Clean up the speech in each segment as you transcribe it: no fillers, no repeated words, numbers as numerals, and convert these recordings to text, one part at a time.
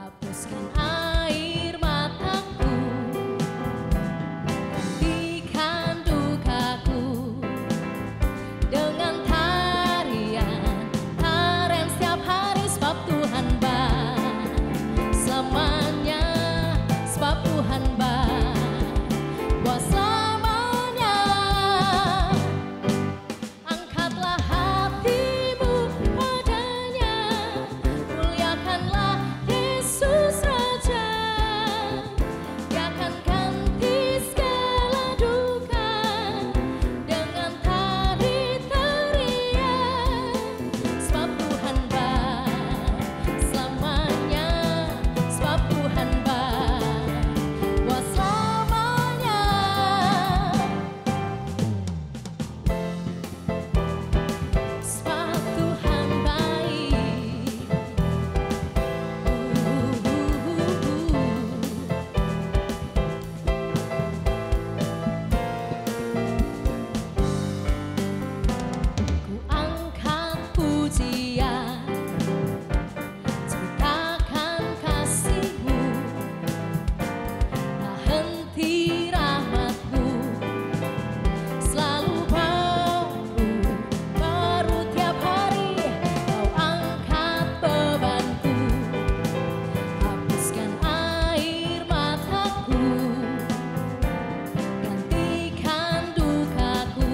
Hapuskan air mataku, gantikan dukaku dengan tarian setiap hari, sebab Tuhan baik selamanya, sebab Tuhan baik buat selamanya. Angkatlah hatimu padanya, muliakanlah Yesus Raja. Dia akan ganti segala duka dengan tari-tarian, sebab Tuhan baik selamanya, sebab Tuhan baik buat selamanya. Sebab Tuhan baik. Ku angkat pujian, ceritakan kasih-Mu, tak henti rahmat-Mu, selalu baru tiap hari. Kau angkat bebanku, hapuskan air mataku, gantikan dukaku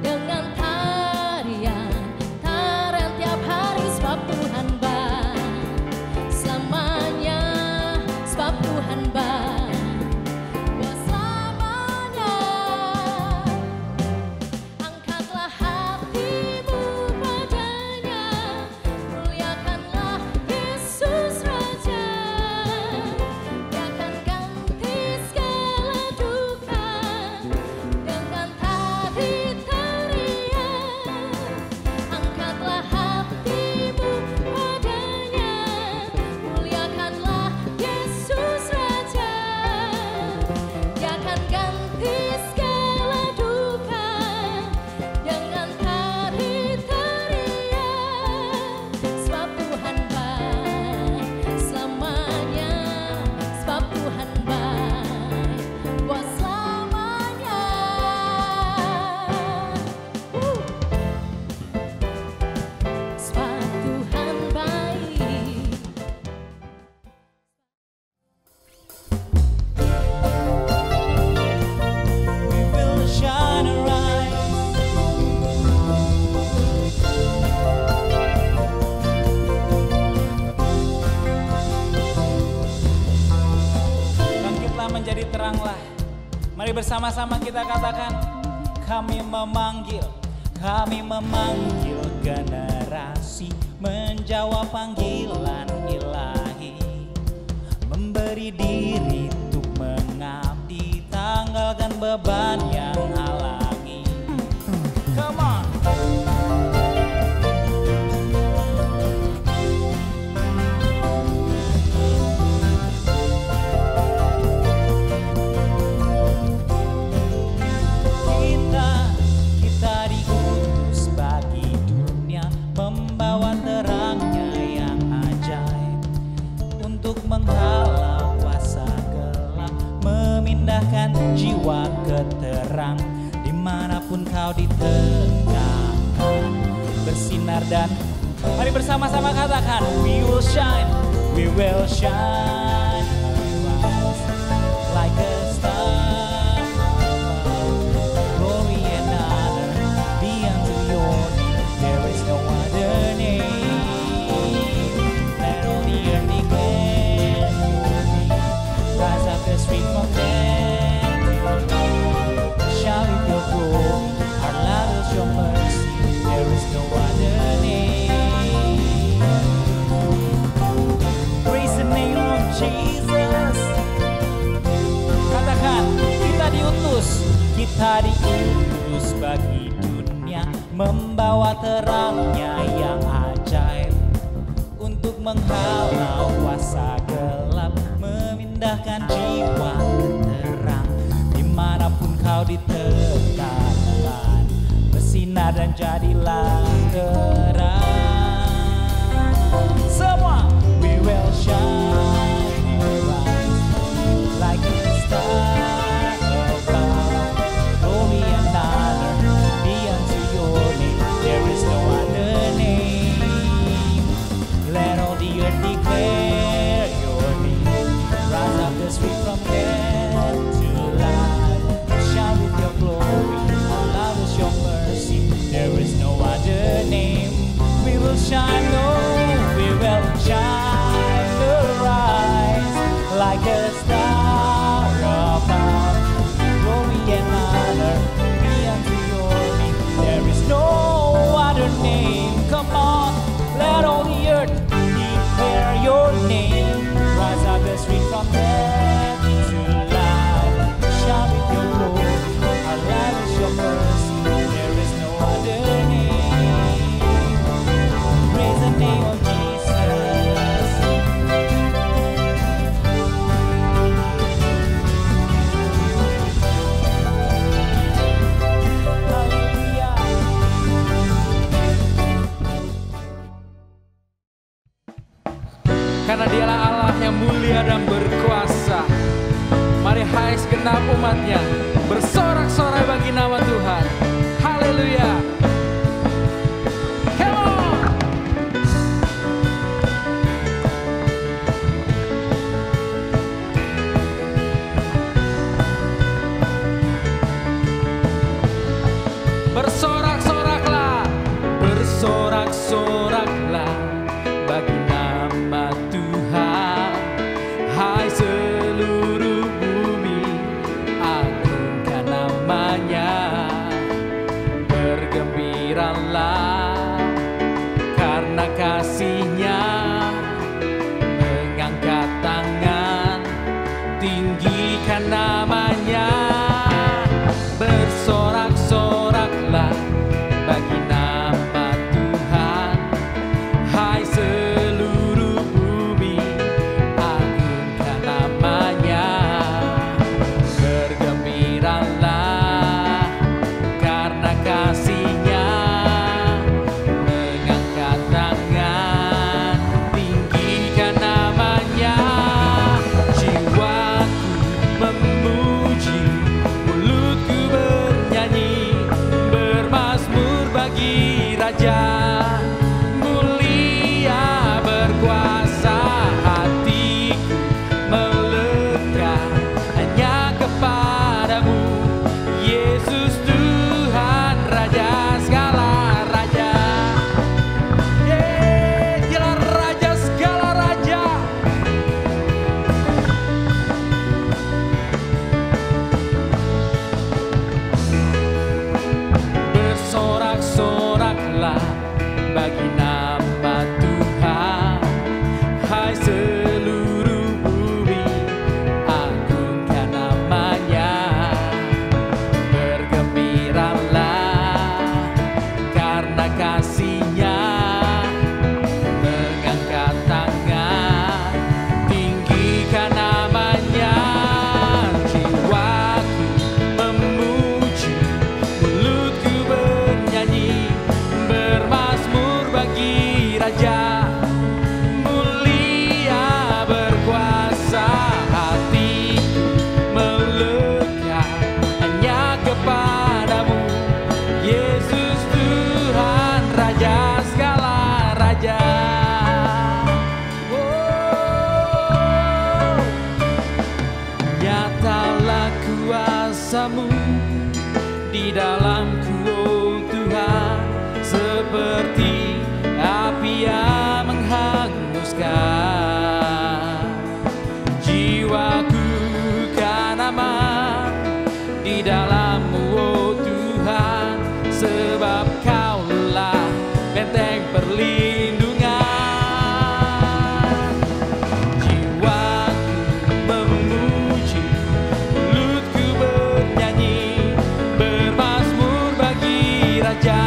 dengan tarian tiap hari, sebab Tuhan baik selamanya, sebab Tuhan baik buat selamanya. Angkatlah hatimu padanya, muliakanlah Yesus Raja. Dia akan ganti segala duka dengan tari-tarian. Angkatlah hatimu padanya, muliakanlah Yesus Raja. Dia akan ganti segala duka dengan tari-tarian, sebab Tuhan baik selamanya, sebab Tuhan baik buat selamanya. Sebab Tuhan baik. We will shine arise. Bangkitlah menjadi teranglah. Mari bersama-sama kita katakan, kami memanggil generasi menjawab panggilan ilahi, memberi diri untuk mengabdi, tanggalkan beban yang halangi. Come on. Kita diutus bagi dunia, membawa terangnya yang ajaib, untuk menghalau kuasa gelap, memindahkan jiwa ke terang. Dimanapun kau ditegakkan, bersinar dan mari bersama-sama katakan, we will shine arise like a star. Glory and honor be unto your name. There is no other name. Let all the earth declare your name. Rise up the street from them. Shout with your glory, our Lord is your mercy. There is no other name. Praise the name of Jesus. Katakan, kita diutus bagi dunia, membawa terangnya yang ajaib, untuk menghalau kuasa gelap, memindahkan jiwa ke terang. Dimanapun kau ditegakkan, bersinar dan jadilah terang. Semua, we will karena Dialah Allah yang mulia dan berkuasa. Mari hai segenap umatnya bersorak-sorai bagi nama Tuhan. Haleluya. Come on. Bersorak-soraklah, bersorak-soraklah bagi nama Tuhan. Hai seluruh bumi, agungkan namanya. Bergembiralah karena kasih-Nya. Mengangkat tangan, tinggikan namanya. Bersorak-soraklah bagi nama Tuhan. Hai seluruh bumi, agungkan namanya. Bergembiralah karena kasih-Nya. Mengangkat tangan, tinggikan namanya. Jiwaku memuji, mulutku bernyanyi, bermazmur bagi Raja. Mulia berkuasa, hatiku melekat hanya kepadamu. Yesus Tuhan Raja segala raja. Dialah Raja segala raja. Bersorak-soraklah bagi nama Tuhan. Hai seluruh bumi, agungkan namanya. Bergembiralah karena kasih-Nya. Mengangkat tangan, tinggikan namanya. Jiwaku memuji, mulutku bernyanyi, bermazmur bagi Raja. Mulia berkuasa, hatiku melekat hanya kepadamu. Yesus Tuhan Raja segala raja. Oh, nyatalah kuasa-Mu di dalamku, oh Tuhan, seperti api yang menghanguskan. Jiwaku kan aman di dalam-Mu, oh Tuhan, sebab Kaulah benteng perlindungan. Jiwaku memuji, mulutku bernyanyi, bermazmur bagi Raja.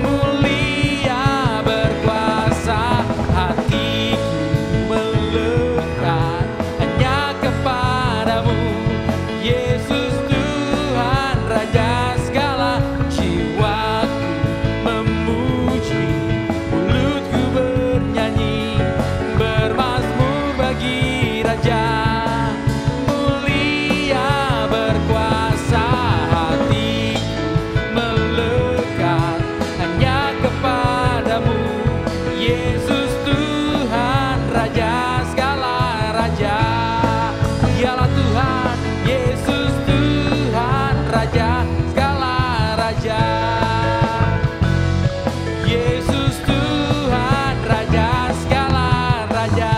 Mulia berkuasa, hatiku melekat hanya kepadamu. Yesus Tuhan Raja segala. Jiwaku memuji, mulutku bernyanyi, bermazmur bagi Raja. Mulia berkuasa, hatiku melekat hanya kepadamu. Yesus Tuhan Raja segala raja. Dialah Tuhan, Yesus Tuhan Raja segala raja. Yesus Tuhan Raja segala raja.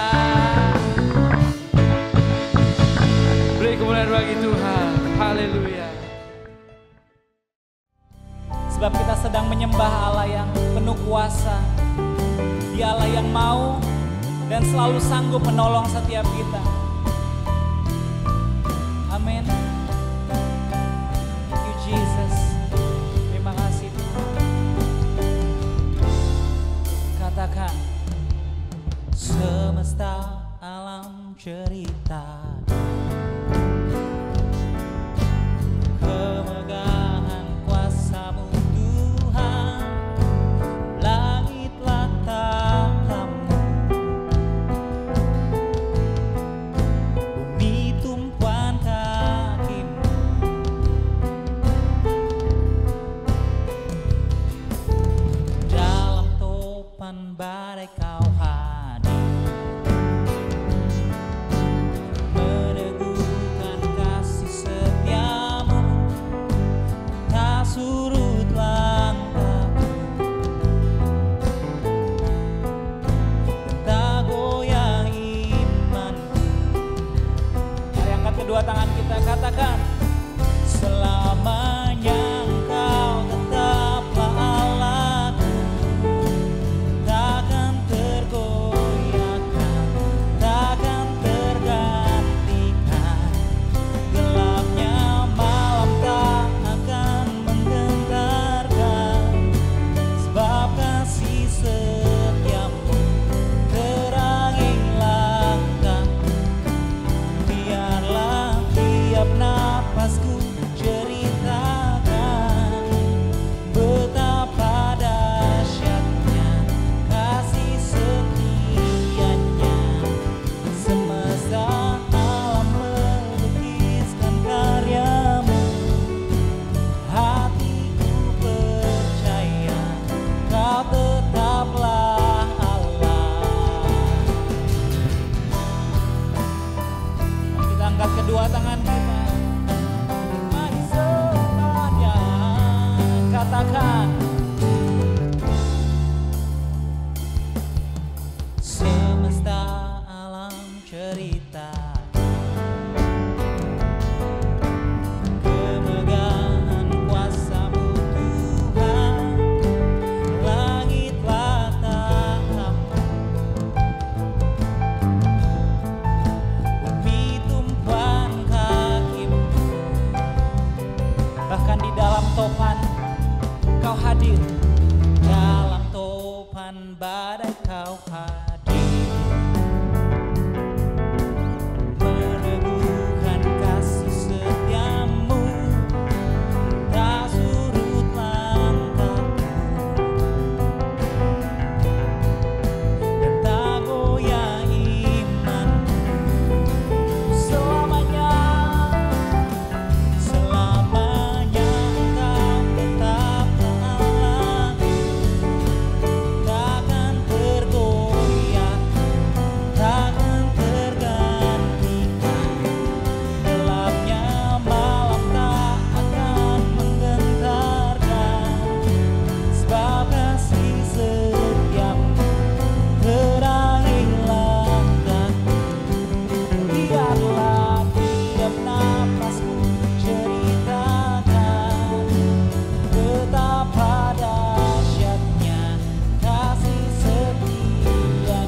Beri kemuliaan bagi Tuhan. Haleluya. Sebab kita sedang menyembah Allah yang penuh kuasa. Dia Allah yang mau dan selalu sanggup menolong setiap kita. Amin. Thank you Jesus. Terima kasih Tuhan. Katakan, semesta alam cerita kemegahan kuasa-Mu Tuhan. Langitlah tatamu, badai kau hadir, meneguhkan kasih setiamu, tak surut langkahku, dan tak goyah imanku. Mari angkat kedua tangan kita, katakan, selamanya Engkau tetaplah Allahku, takkan tergoyahkan, takkan tergantikan. Gelapnya malam tak akan menggentarkan, sebab kasih setiamu terangi langkahku. Biarlah tiap napasku ceritakan betapa dahsyatnya kasih setianya. Semesta alam melukiskan karyamu, hatiku percaya kau tetaplah Allah. Kita angkat kedua tangan kita, mari semuanya katakan, semesta alam cerita kemegahan kuasa-Mu Tuhan, langitlah tahapmu, bumi tumpuan kaki-Mu. Bahkan di dalam topan Kau hadir, dalam topan badai Kau hadir, meneguhkan kasih setiamu, tak surut langkahku, dan tak goyah imanku. Selamanya, selamanya Engkau tetaplah Allahku, takkan tergoyah, takkan tergantikan. Gelapnya malam tak akan menggentarkan, sebab kasih setiamu terangi langkahku. Biarlah tiap napasku ceritakan betapa dahsyatnya kasih setianya.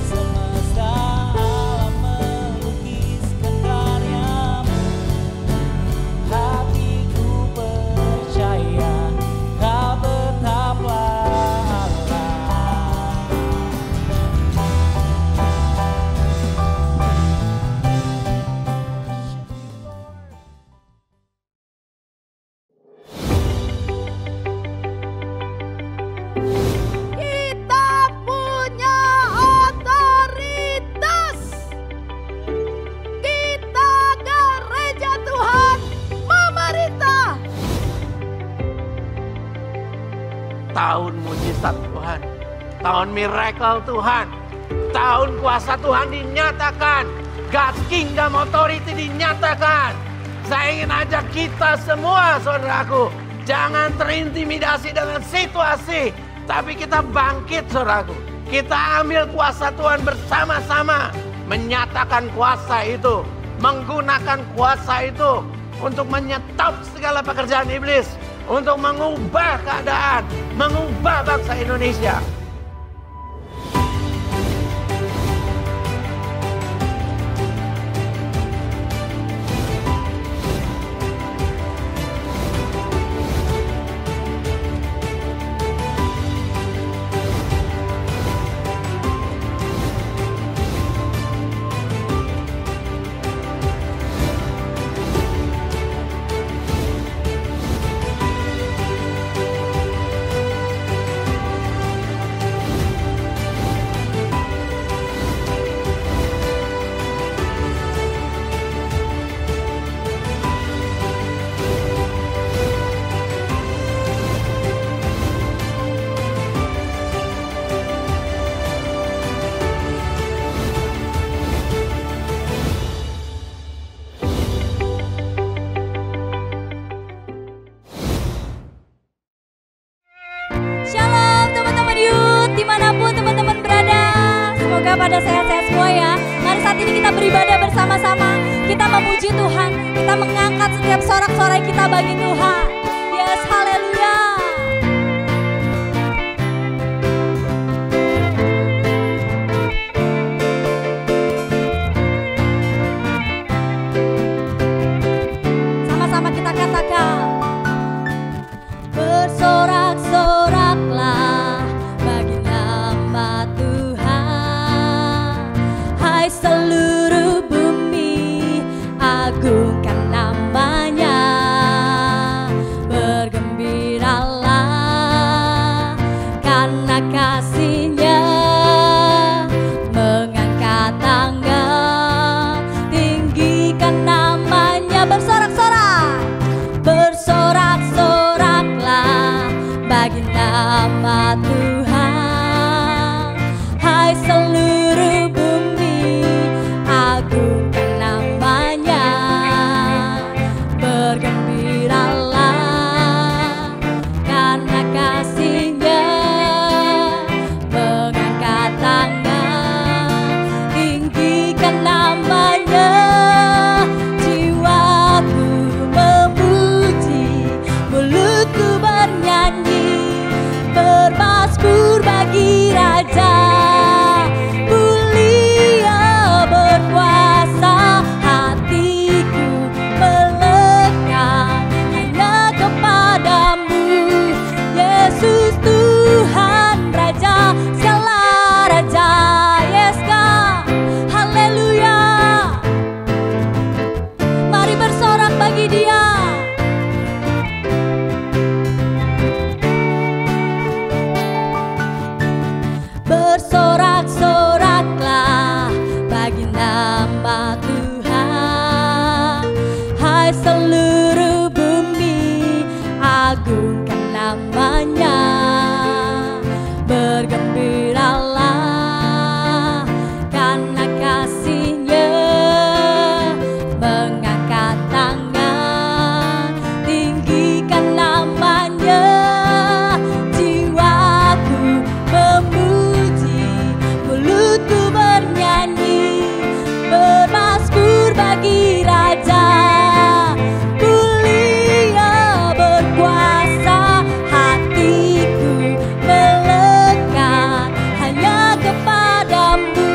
Semesta alam melukiskan karyamu, hatiku percaya kau tetaplah Allah. Kita punya otoritas. Kita gereja Tuhan memerintah. Tahun mujizat Tuhan, tahun miracle Tuhan, tahun kuasa Tuhan dinyatakan, God's Kingdom Authority dinyatakan. Saya ingin ajak kita semua, saudaraku, jangan terintimidasi dengan situasi, tapi kita bangkit, saudaraku. Kita ambil kuasa Tuhan bersama-sama, menyatakan kuasa itu, menggunakan kuasa itu untuk menyetop segala pekerjaan iblis, untuk mengubah keadaan, mengubah bangsa Indonesia. semoga pada sehat-sehat semua ya. Mari saat ini kita beribadah bersama-sama. Kita memuji Tuhan, kita mengangkat setiap sorak-sorai kita bagi Tuhan. Yes, haleluya. Sama-sama kita katakan, bersorak-soraklah bagi nama Tuhan. Hai seluruh bumi, agungkan namanya. Bergembiralah karena kasih-Nya. Mengangkat tangan, tinggikan namanya. Bersorak-sorak, bersorak-soraklah bagi nama Tuhan. Hai seluruh bumi, agungkan namanya. Bergembiralah karena kasih-Nya. Mengangkat tangan, tinggikan namanya. Jiwaku memuji, mulutku bernyanyi, bermasmur bagi Raja. Mulia berkuasa, hatiku melekat hanya kepadamu. Yesus Tuhan Raja, segala Raja. Yes God, haleluya. Mari bersorak bagi Dia. Bersorak-soraklah bagi nama Tuhan. Hai seluruh bumi, agungkan namanya. Bergembiralah karena kasih-Nya. Mengangkat tangan, tinggikan namanya. Jiwaku memuji, mulutku bernyanyi, bermasmur bagi Raja. Mulia berkuasa, hatiku melekat hanya kepadamu.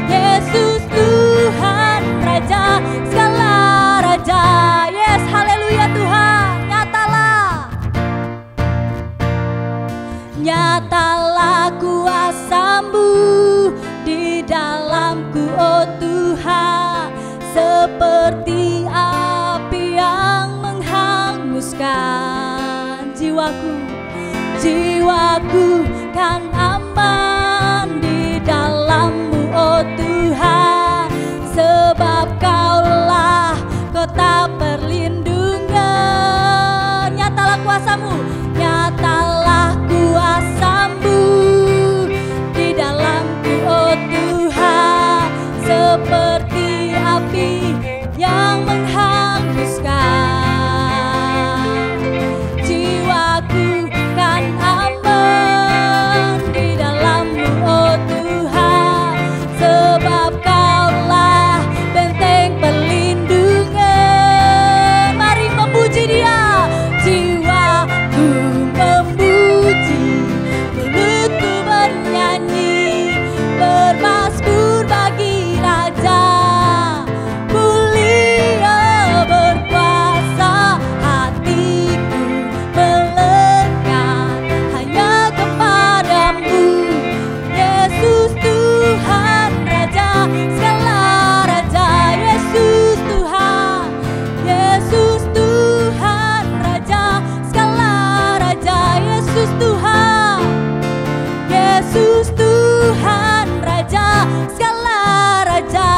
Yesus Tuhan Raja, segala Raja. Yes, haleluya Tuhan. Nyatalah, nyatalah kuasa-Mu di dalamku, oh Tuhan, seperti api yang menghanguskan jiwaku. Jiwaku kan aman di dalam-Mu, oh Tuhan, sebab Kaulah kota perlindungan. Nyatalah kuasa-Mu, nyatalah kuasa-Mu di dalamku, oh Tuhan, seperti api yang menghanguskan. Jiwaku kan aman di dalam-Mu, oh Tuhan, sebab Kaulah benteng perlindungan. Mari memuji Dia. Jiwaku memuji, mulutku bernyanyi, bermasmur bagi Raja. Mulia berkuasa, hatiku melekat hanya kepadamu. Yesus Tuhan Raja, segala Raja. Yesus Tuhan, Yesus Tuhan Raja, segala Raja. Yesus Tuhan, Yesus Tuhan Raja, segala Raja.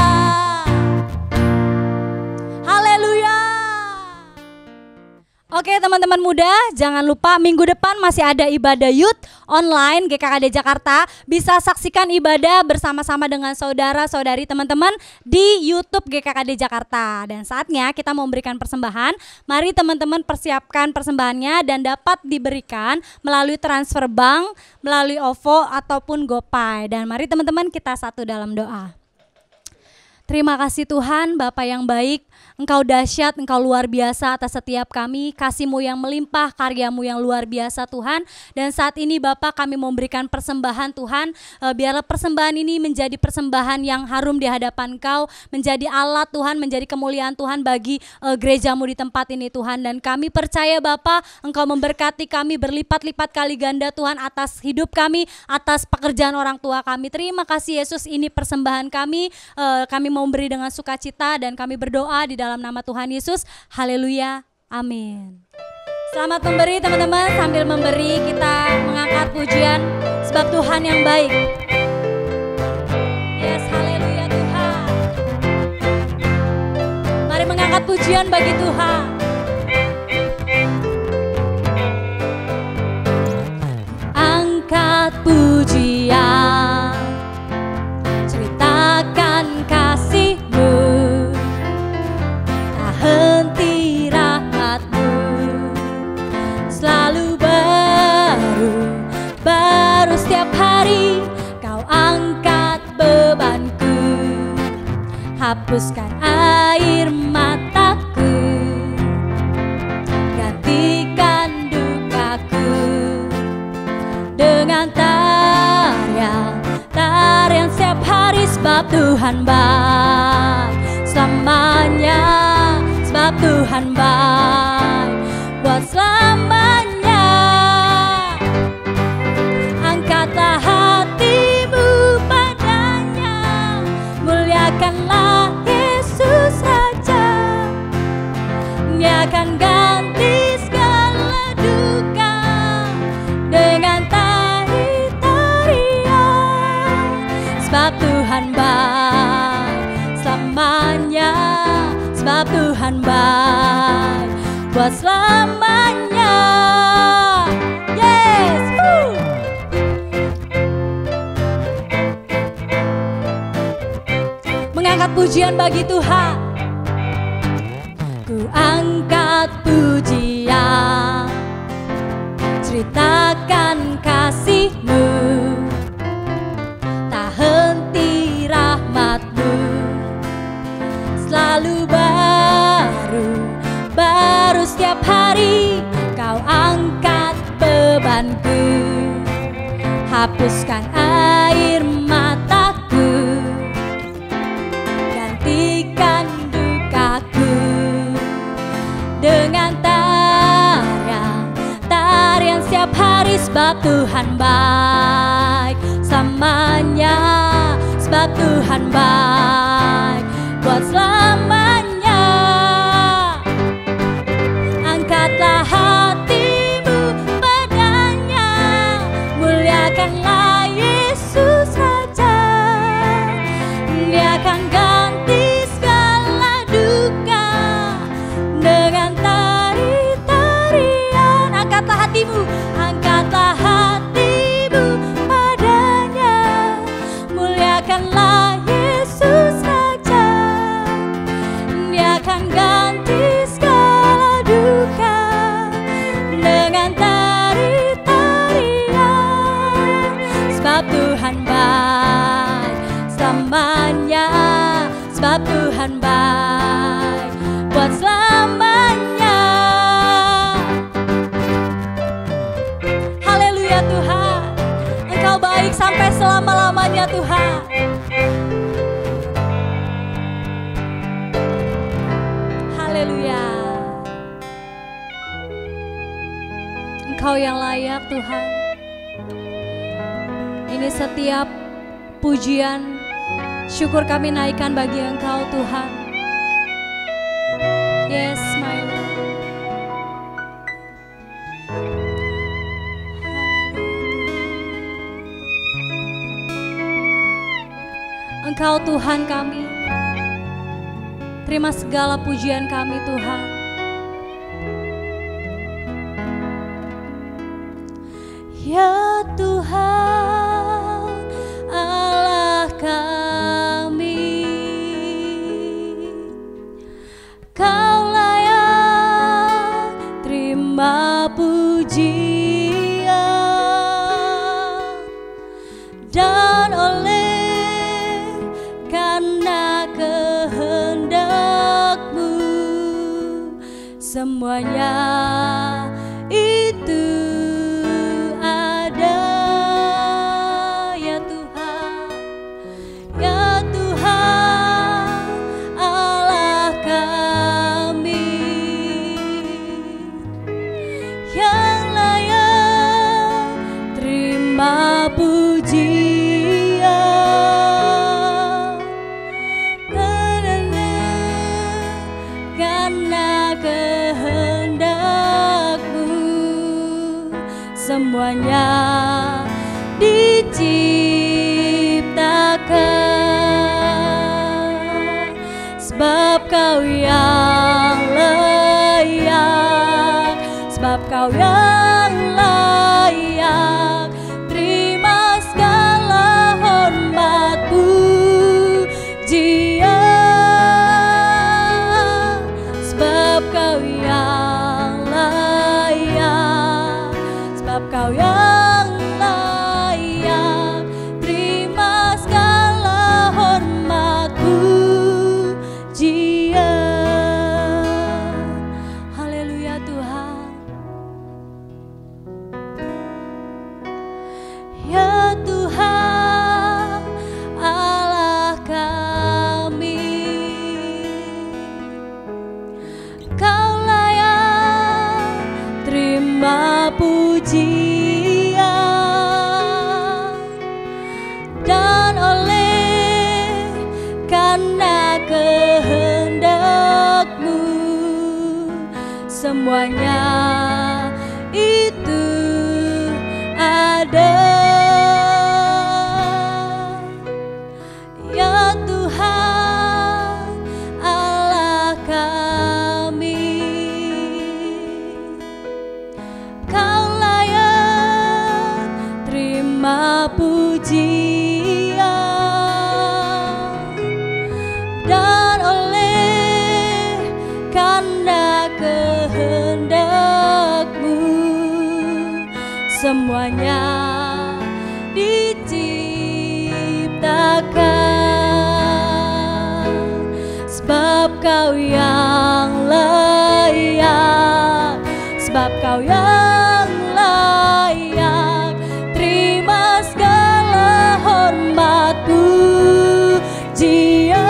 Haleluya. Oke teman-teman muda, jangan lupa minggu depan masih ada ibadah youth online GKKD Jakarta. Bisa saksikan ibadah bersama-sama dengan saudara-saudari teman-teman di YouTube GKKD Jakarta. Dan saatnya kita mau memberikan persembahan. Mari teman-teman persiapkan persembahannya dan dapat diberikan melalui transfer bank, melalui OVO ataupun GoPay. Dan mari teman-teman kita satu dalam doa. Terima kasih Tuhan, Bapa yang baik, Engkau dahsyat, Engkau luar biasa atas setiap kami, kasih-Mu yang melimpah, karya-Mu yang luar biasa Tuhan. Dan saat ini Bapa kami memberikan persembahan Tuhan, biarlah persembahan ini menjadi persembahan yang harum di hadapan Engkau, menjadi alat Tuhan, menjadi kemuliaan Tuhan bagi gereja-Mu di tempat ini Tuhan. Dan kami percaya Bapa, Engkau memberkati kami berlipat-lipat kali ganda Tuhan atas hidup kami, atas pekerjaan orang tua kami. Terima kasih Yesus, ini persembahan kami mau memberi dengan sukacita dan kami berdoa di dalam nama Tuhan Yesus. Haleluya. Amin. Selamat memberi teman-teman, sambil memberi kita mengangkat pujian sebab Tuhan yang baik. Yes, haleluya Tuhan. Mari mengangkat pujian bagi Tuhan. Angkat pujian, ceritakan kasih-Mu, tak henti rahmat-Mu, selalu baru setiap hari. Kau angkat bebanku, hapuskan air mataku, gantikan dukaku dengan tarian setiap hari. Sebab Tuhan baik selamanya, sebab Tuhan baik buat selamanya. Angkatlah hatimu padanya, muliakanlah Yesus Raja. Dia akan ganti segala duka dengan tari-tarian. Sebab Tuhan baik selamanya, sebab Tuhan baik buat selamanya. Yes, woo. Mengangkat pujian bagi Tuhan. Ku angkat pujian, ceritakan kasih-Mu, tak henti rahmat-Mu, selalu baru setiap hari. Kau angkat bebanku, hapuskan air mataku, gantikan dukaku dengan tarian setiap hari. Sebab Tuhan baik selamanya, sebab Tuhan baik buat selamanya. Angkatlah hatimu padanya, muliakanlah Yesus Raja. Dia akan ganti segala duka dengan tari-tarian. Angkatlah hatimu, angkatlah hatimu padanya, muliakanlah Yesus Raja. Dia akan ganti segala duka dengan tari-tarian. Sebab Tuhan baik selamanya, sebab Tuhan baik buat selamanya. Haleluya Tuhan, Engkau baik sampai selama-lamanya Tuhan. Haleluya. Engkau yang layak Tuhan. Ini setiap pujian, syukur kami naikkan bagi Engkau Tuhan. Yes my Lord. Engkau Tuhan kami. Terima segala pujian kami Tuhan. Tuhan Allah kami, Kau layak terima pujian, dan oleh karena kehendak-Mu semuanya itu ada. Ya Tuhan, ya Tuhan Allah kami, yang layak terima pujian, karena kehendak-Mu semuanya diciptakan, sebab Kau yang layak, sebab Kau yang layak terima segala hormat pujian, sebab Kau yang layak, sebab Kau yang layak terima segala hormat pujian. Haleluya Tuhan. Ya Tuhan Allah kami, Kau layak terima pujian, dan oleh karena kehendak-Mu semuanya itu ada. Ya Tuhan Allah kami, Kau layak terima pujian, dan oleh karena kehendak-Mu semuanya diciptakan, sebab Kau yang layak, sebab Kau yang layak terima segala hormat pujian,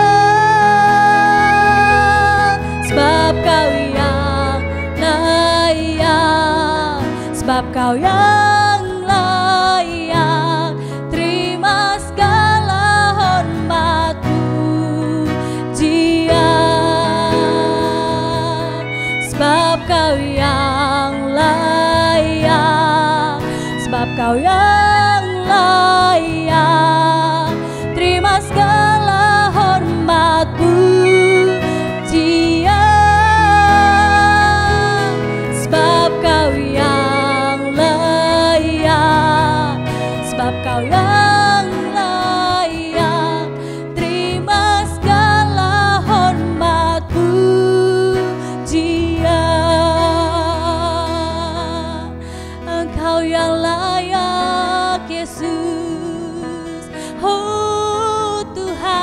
sebab Kau yang layak, sebab Kau yang layak terima segala hormat pujian, sebab Kau yang layak, sebab Kau yang layak terima segala hormat pujian, sebab Kau yang layak, sebab Kau yang layak terima segala hormat pujian. Engkau yang layak Yesus, oh Tuhan,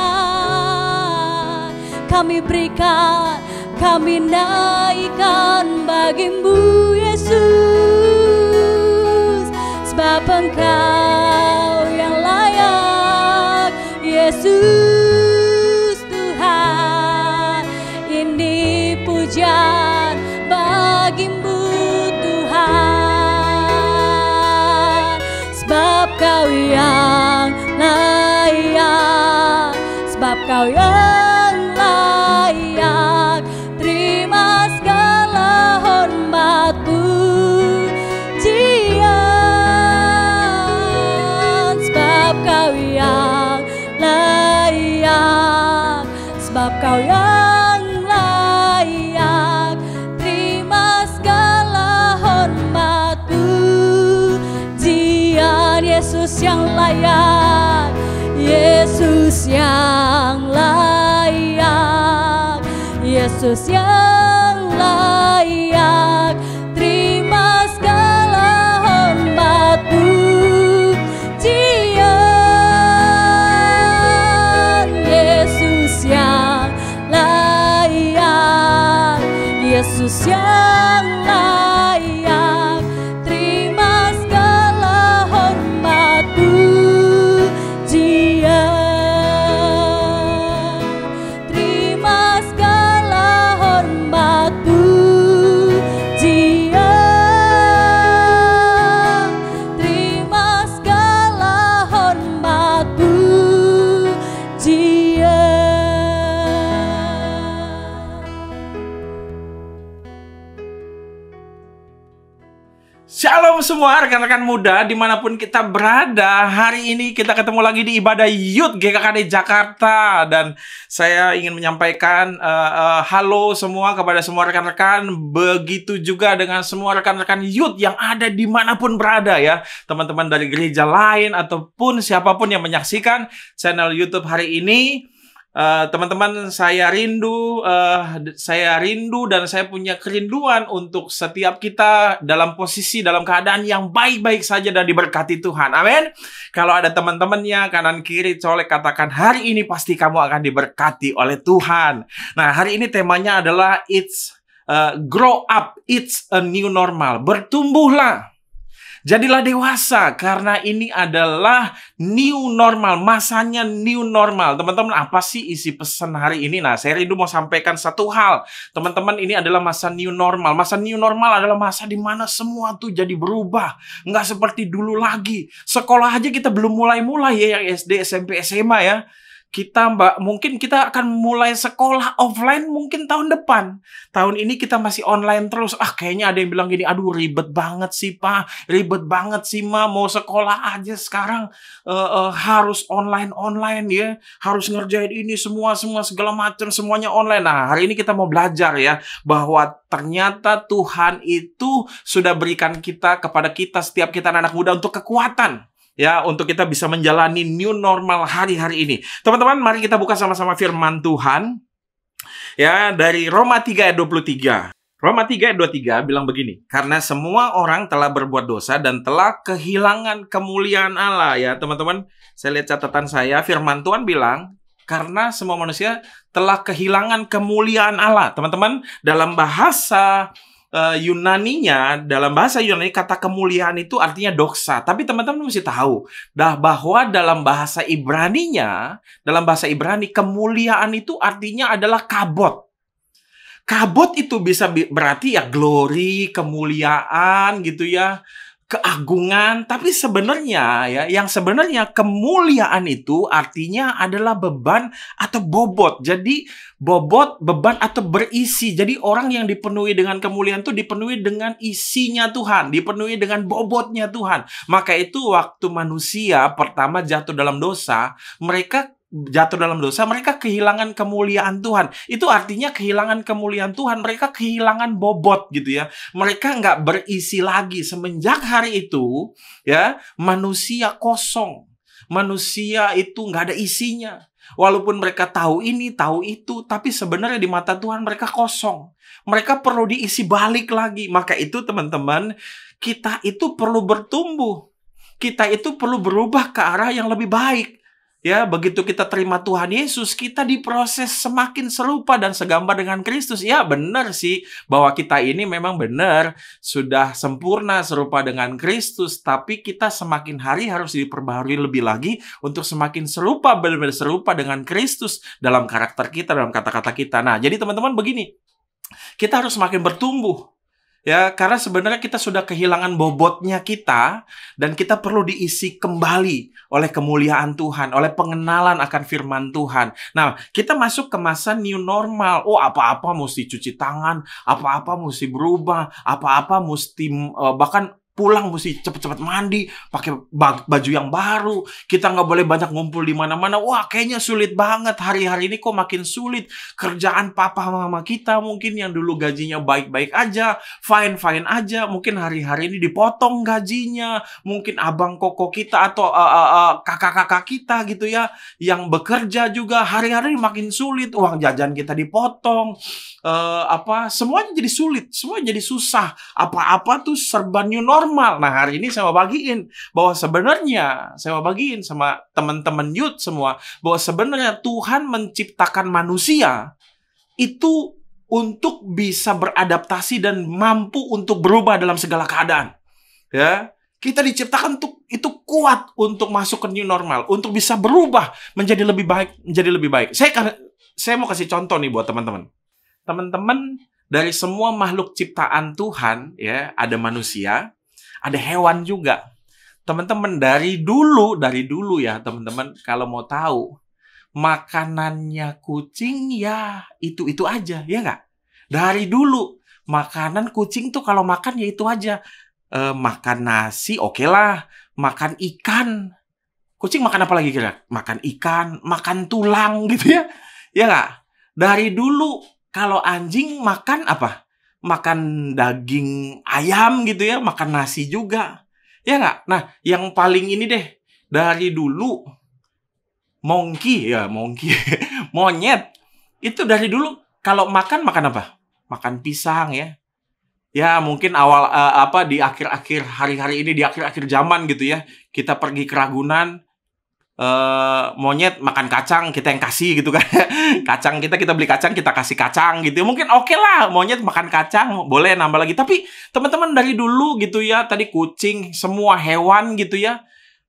kami berikan, kami naikkan bagi-Mu Yesus, sebab Engkau yang layak Yesus Tuhan. Ini pujian bagi-Mu Tuhan, sebab Kau yang layak, sebab Kau yang layak terima segala hormat pujian, sebab Kau yang layak, sebab Kau yang layak terima segala hormat pujian. yang layak, Yesus yang layak, Yesus yang layak. Terima segala hormat pujian, Yesus yang layak, Yesus yang layak. Terima segala hormat pujian, terima segala hormat pujian, terima segala hormat pujian. Shalom semua rekan-rekan muda dimanapun kita berada. Hari ini kita ketemu lagi di ibadah Youth GKKD Jakarta. Dan saya ingin menyampaikan halo semua kepada semua rekan-rekan. Begitu juga dengan semua rekan-rekan Youth yang ada dimanapun berada ya. Teman-teman dari gereja lain ataupun siapapun yang menyaksikan channel YouTube hari ini. Teman-teman, saya rindu dan saya punya kerinduan untuk setiap kita dalam posisi, dalam keadaan yang baik-baik saja dan diberkati Tuhan. Amin. Kalau ada teman-temannya kanan kiri colek, katakan hari ini pasti kamu akan diberkati oleh Tuhan. Nah, hari ini temanya adalah grow up, it's a new normal. Bertumbuhlah. Jadilah dewasa, karena ini adalah new normal, masanya new normal. Teman-teman, apa sih isi pesan hari ini? Nah, saya rindu mau sampaikan satu hal. Teman-teman, ini adalah masa new normal. Masa new normal adalah masa di mana semua tuh jadi berubah. Nggak seperti dulu lagi. Sekolah aja kita belum mulai-mulai ya, yang SD, SMP, SMA ya. Mungkin kita akan mulai sekolah offline mungkin tahun depan. Tahun ini kita masih online terus. Kayaknya ada yang bilang gini, aduh ribet banget sih Pak, ribet banget sih Ma, mau sekolah aja sekarang harus online ya, harus ngerjain ini semua segala macam, semuanya online. Nah, hari ini kita mau belajar ya, bahwa ternyata Tuhan itu sudah berikan kepada kita, setiap kita anak muda, untuk kekuatan. Ya, untuk kita bisa menjalani new normal hari-hari ini. Teman-teman, mari kita buka sama-sama firman Tuhan. Ya, dari Roma 3 ayat 23. Roma 3 ayat 23 bilang begini. Karena semua orang telah berbuat dosa dan telah kehilangan kemuliaan Allah. Ya, teman-teman, saya lihat catatan saya. Firman Tuhan bilang, karena semua manusia telah kehilangan kemuliaan Allah. Teman-teman, dalam bahasa dalam bahasa Yunani kata kemuliaan itu artinya doxa. Tapi teman-teman mesti tahu bahwa dalam bahasa Ibrani kemuliaan itu artinya adalah kabot. Kabot itu bisa berarti ya glory, kemuliaan gitu ya, keagungan. Tapi sebenarnya ya, yang sebenarnya kemuliaan itu artinya adalah beban atau bobot. Jadi bobot, beban atau berisi. Jadi orang yang dipenuhi dengan kemuliaan itu dipenuhi dengan isinya Tuhan, dipenuhi dengan bobotnya Tuhan. Maka itu waktu manusia pertama jatuh dalam dosa, mereka kehilangan kemuliaan Tuhan. Itu artinya kehilangan kemuliaan Tuhan. Mereka kehilangan bobot gitu ya. Mereka nggak berisi lagi. Semenjak hari itu ya, manusia kosong. Manusia itu nggak ada isinya. Walaupun mereka tahu ini, tahu itu, tapi sebenarnya di mata Tuhan mereka kosong. Mereka perlu diisi balik lagi. Maka itu teman-teman, kita itu perlu bertumbuh. Kita itu perlu berubah ke arah yang lebih baik. Ya, begitu kita terima Tuhan Yesus, kita diproses semakin serupa dan segambar dengan Kristus. Ya, benar sih bahwa kita ini memang benar sudah sempurna serupa dengan Kristus, tapi kita semakin hari harus diperbaharui lebih lagi untuk semakin serupa, benar-benar serupa dengan Kristus dalam karakter kita, dalam kata-kata kita. Nah, jadi teman-teman begini, kita harus semakin bertumbuh. Ya, karena sebenarnya kita sudah kehilangan bobotnya kita, dan kita perlu diisi kembali oleh kemuliaan Tuhan, oleh pengenalan akan firman Tuhan. Nah, kita masuk ke masa new normal. Oh, apa-apa mesti cuci tangan, apa-apa mesti berubah, apa-apa mesti bahkan pulang mesti cepet-cepet mandi, pakai baju yang baru. Kita nggak boleh banyak ngumpul di mana-mana. Wah, kayaknya sulit banget. Hari-hari ini kok makin sulit. Kerjaan papa mama kita mungkin yang dulu gajinya baik-baik aja, fine-fine aja. Mungkin hari-hari ini dipotong gajinya. Mungkin abang koko kita atau kakak-kakak kita gitu ya, yang bekerja juga hari-hari makin sulit. Uang jajan kita dipotong. Semuanya jadi sulit, semuanya jadi susah. Apa-apa tuh serba new normal. Nah, hari ini saya mau bagiin bahwa sebenarnya saya mau bagiin sama teman-teman youth semua bahwa sebenarnya Tuhan menciptakan manusia itu untuk bisa beradaptasi dan mampu untuk berubah dalam segala keadaan. Ya, kita diciptakan untuk itu kuat untuk masuk ke new normal, untuk bisa berubah menjadi lebih baik, menjadi lebih baik. Saya mau kasih contoh nih buat teman-teman. Teman-teman, dari semua makhluk ciptaan Tuhan, ya, ada manusia, ada hewan juga. Teman-teman, dari dulu ya, teman-teman, kalau mau tahu, makanannya kucing ya itu aja, ya nggak? Dari dulu, makanan kucing tuh kalau makan ya itu aja. Makan nasi, oke lah. Makan ikan. Kucing makan apa lagi kira? Makan ikan, makan tulang gitu ya. Ya nggak? Dari dulu, kalau anjing makan apa? Makan daging ayam gitu ya, makan nasi juga. Ya nggak? Nah, yang paling ini deh, dari dulu, monkey, monyet. Itu dari dulu, kalau makan apa? Makan pisang ya. Ya, mungkin di akhir-akhir hari-hari ini, di akhir-akhir zaman gitu ya, kita pergi ke Ragunan, monyet makan kacang, kita yang kasih gitu kan. Kacang kita beli kacang, kita kasih kacang gitu. Mungkin oke lah, monyet makan kacang, boleh nambah lagi. Tapi teman-teman dari dulu gitu ya, tadi kucing, semua hewan gitu ya,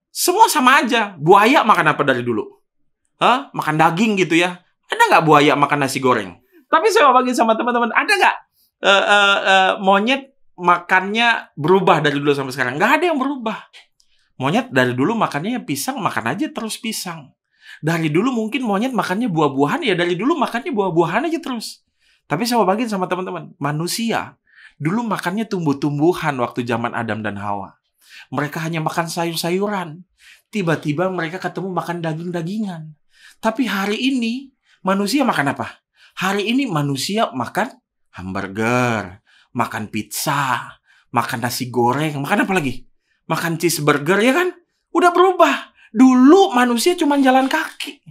semua sama aja. Buaya makan apa dari dulu? Makan daging gitu ya. Ada nggak buaya makan nasi goreng? Tapi saya mau bagi sama teman-teman, ada nggak monyet makannya berubah dari dulu sampai sekarang? Nggak ada yang berubah. Monyet dari dulu makannya pisang, makan aja terus pisang. Dari dulu mungkin monyet makannya buah-buahan, ya dari dulu makannya buah-buahan aja terus. Tapi saya mau bagiin sama teman-teman, manusia dulu makannya tumbuh-tumbuhan waktu zaman Adam dan Hawa. Mereka hanya makan sayur-sayuran. Tiba-tiba mereka ketemu makan daging-dagingan. Tapi hari ini manusia makan apa? Hari ini manusia makan hamburger, makan pizza, makan nasi goreng, makan apa lagi? Makan cheeseburger, ya kan? Udah berubah. Dulu manusia cuma jalan kaki.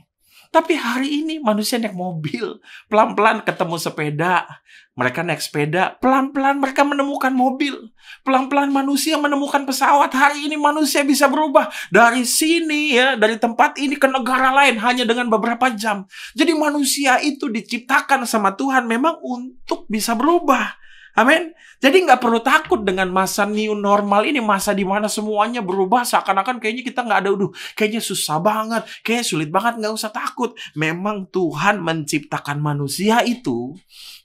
Tapi hari ini manusia naik mobil. Pelan-pelan ketemu sepeda. Mereka naik sepeda. Pelan-pelan mereka menemukan mobil. Pelan-pelan manusia menemukan pesawat. Hari ini manusia bisa berubah. Dari sini ya, dari tempat ini ke negara lain hanya dengan beberapa jam. Jadi manusia itu diciptakan sama Tuhan memang untuk bisa berubah. Amin. Jadi nggak perlu takut dengan masa new normal ini, masa di mana semuanya berubah seakan-akan kayaknya kita nggak ada, kayaknya susah banget, kayaknya sulit banget, nggak usah takut. Memang Tuhan menciptakan manusia itu,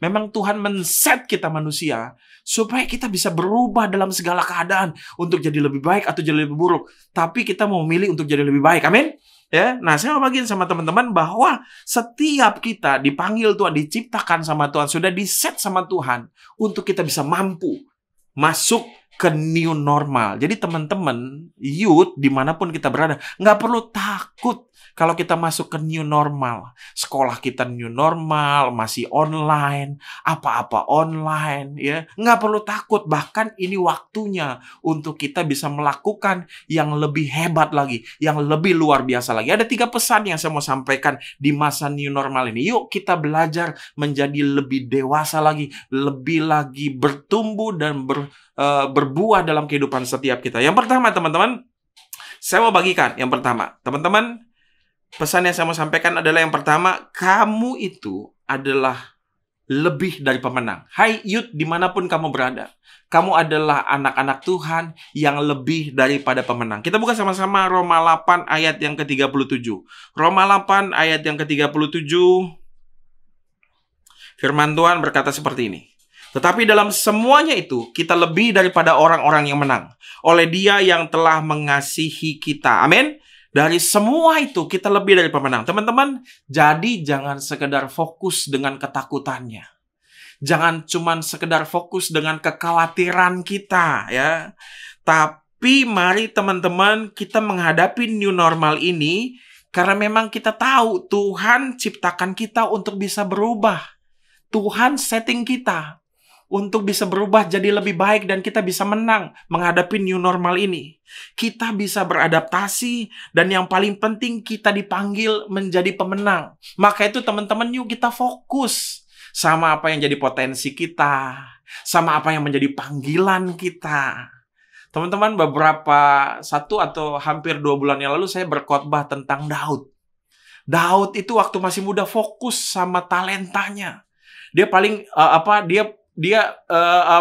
memang Tuhan men-set kita manusia supaya kita bisa berubah dalam segala keadaan untuk jadi lebih baik atau jadi lebih buruk. Tapi kita mau memilih untuk jadi lebih baik. Amin. Ya, nah saya mau bagiin sama teman-teman bahwa setiap kita dipanggil Tuhan, diciptakan sama Tuhan, sudah di-set sama Tuhan untuk kita bisa mampu masuk ke new normal. Jadi teman-teman, youth, dimanapun kita berada, nggak perlu takut kalau kita masuk ke new normal. Sekolah kita new normal, masih online, apa-apa online, ya. Nggak perlu takut, bahkan ini waktunya untuk kita bisa melakukan yang lebih hebat lagi, yang lebih luar biasa lagi. Ada 3 pesan yang saya mau sampaikan di masa new normal ini. Yuk kita belajar menjadi lebih dewasa lagi, lebih lagi bertumbuh dan berbuah dalam kehidupan setiap kita. Yang pertama, teman-teman, saya mau bagikan yang pertama. Teman-teman, pesan yang saya mau sampaikan adalah yang pertama, kamu itu adalah lebih dari pemenang. Hai youth, dimanapun kamu berada, kamu adalah anak-anak Tuhan yang lebih daripada pemenang. Kita buka sama-sama Roma 8 ayat yang ke-37. Roma 8 ayat yang ke-37. Firman Tuhan berkata seperti ini. Tetapi dalam semuanya itu, kita lebih daripada orang-orang yang menang. Oleh Dia yang telah mengasihi kita. Amin. Dari semua itu, kita lebih dari pemenang. Teman-teman, jadi jangan sekedar fokus dengan ketakutannya. Jangan cuma sekedar fokus dengan kekhawatiran kita, ya. Tapi mari teman-teman kita menghadapi new normal ini karena memang kita tahu Tuhan ciptakan kita untuk bisa berubah. Tuhan setting kita untuk bisa berubah jadi lebih baik dan kita bisa menang menghadapi new normal ini. Kita bisa beradaptasi dan yang paling penting kita dipanggil menjadi pemenang. Maka itu teman-teman yuk kita fokus sama apa yang jadi potensi kita, sama apa yang menjadi panggilan kita. Teman-teman, beberapa 1 atau hampir 2 bulan yang lalu saya berkhotbah tentang Daud. Daud itu waktu masih muda fokus sama talentanya. Dia paling dia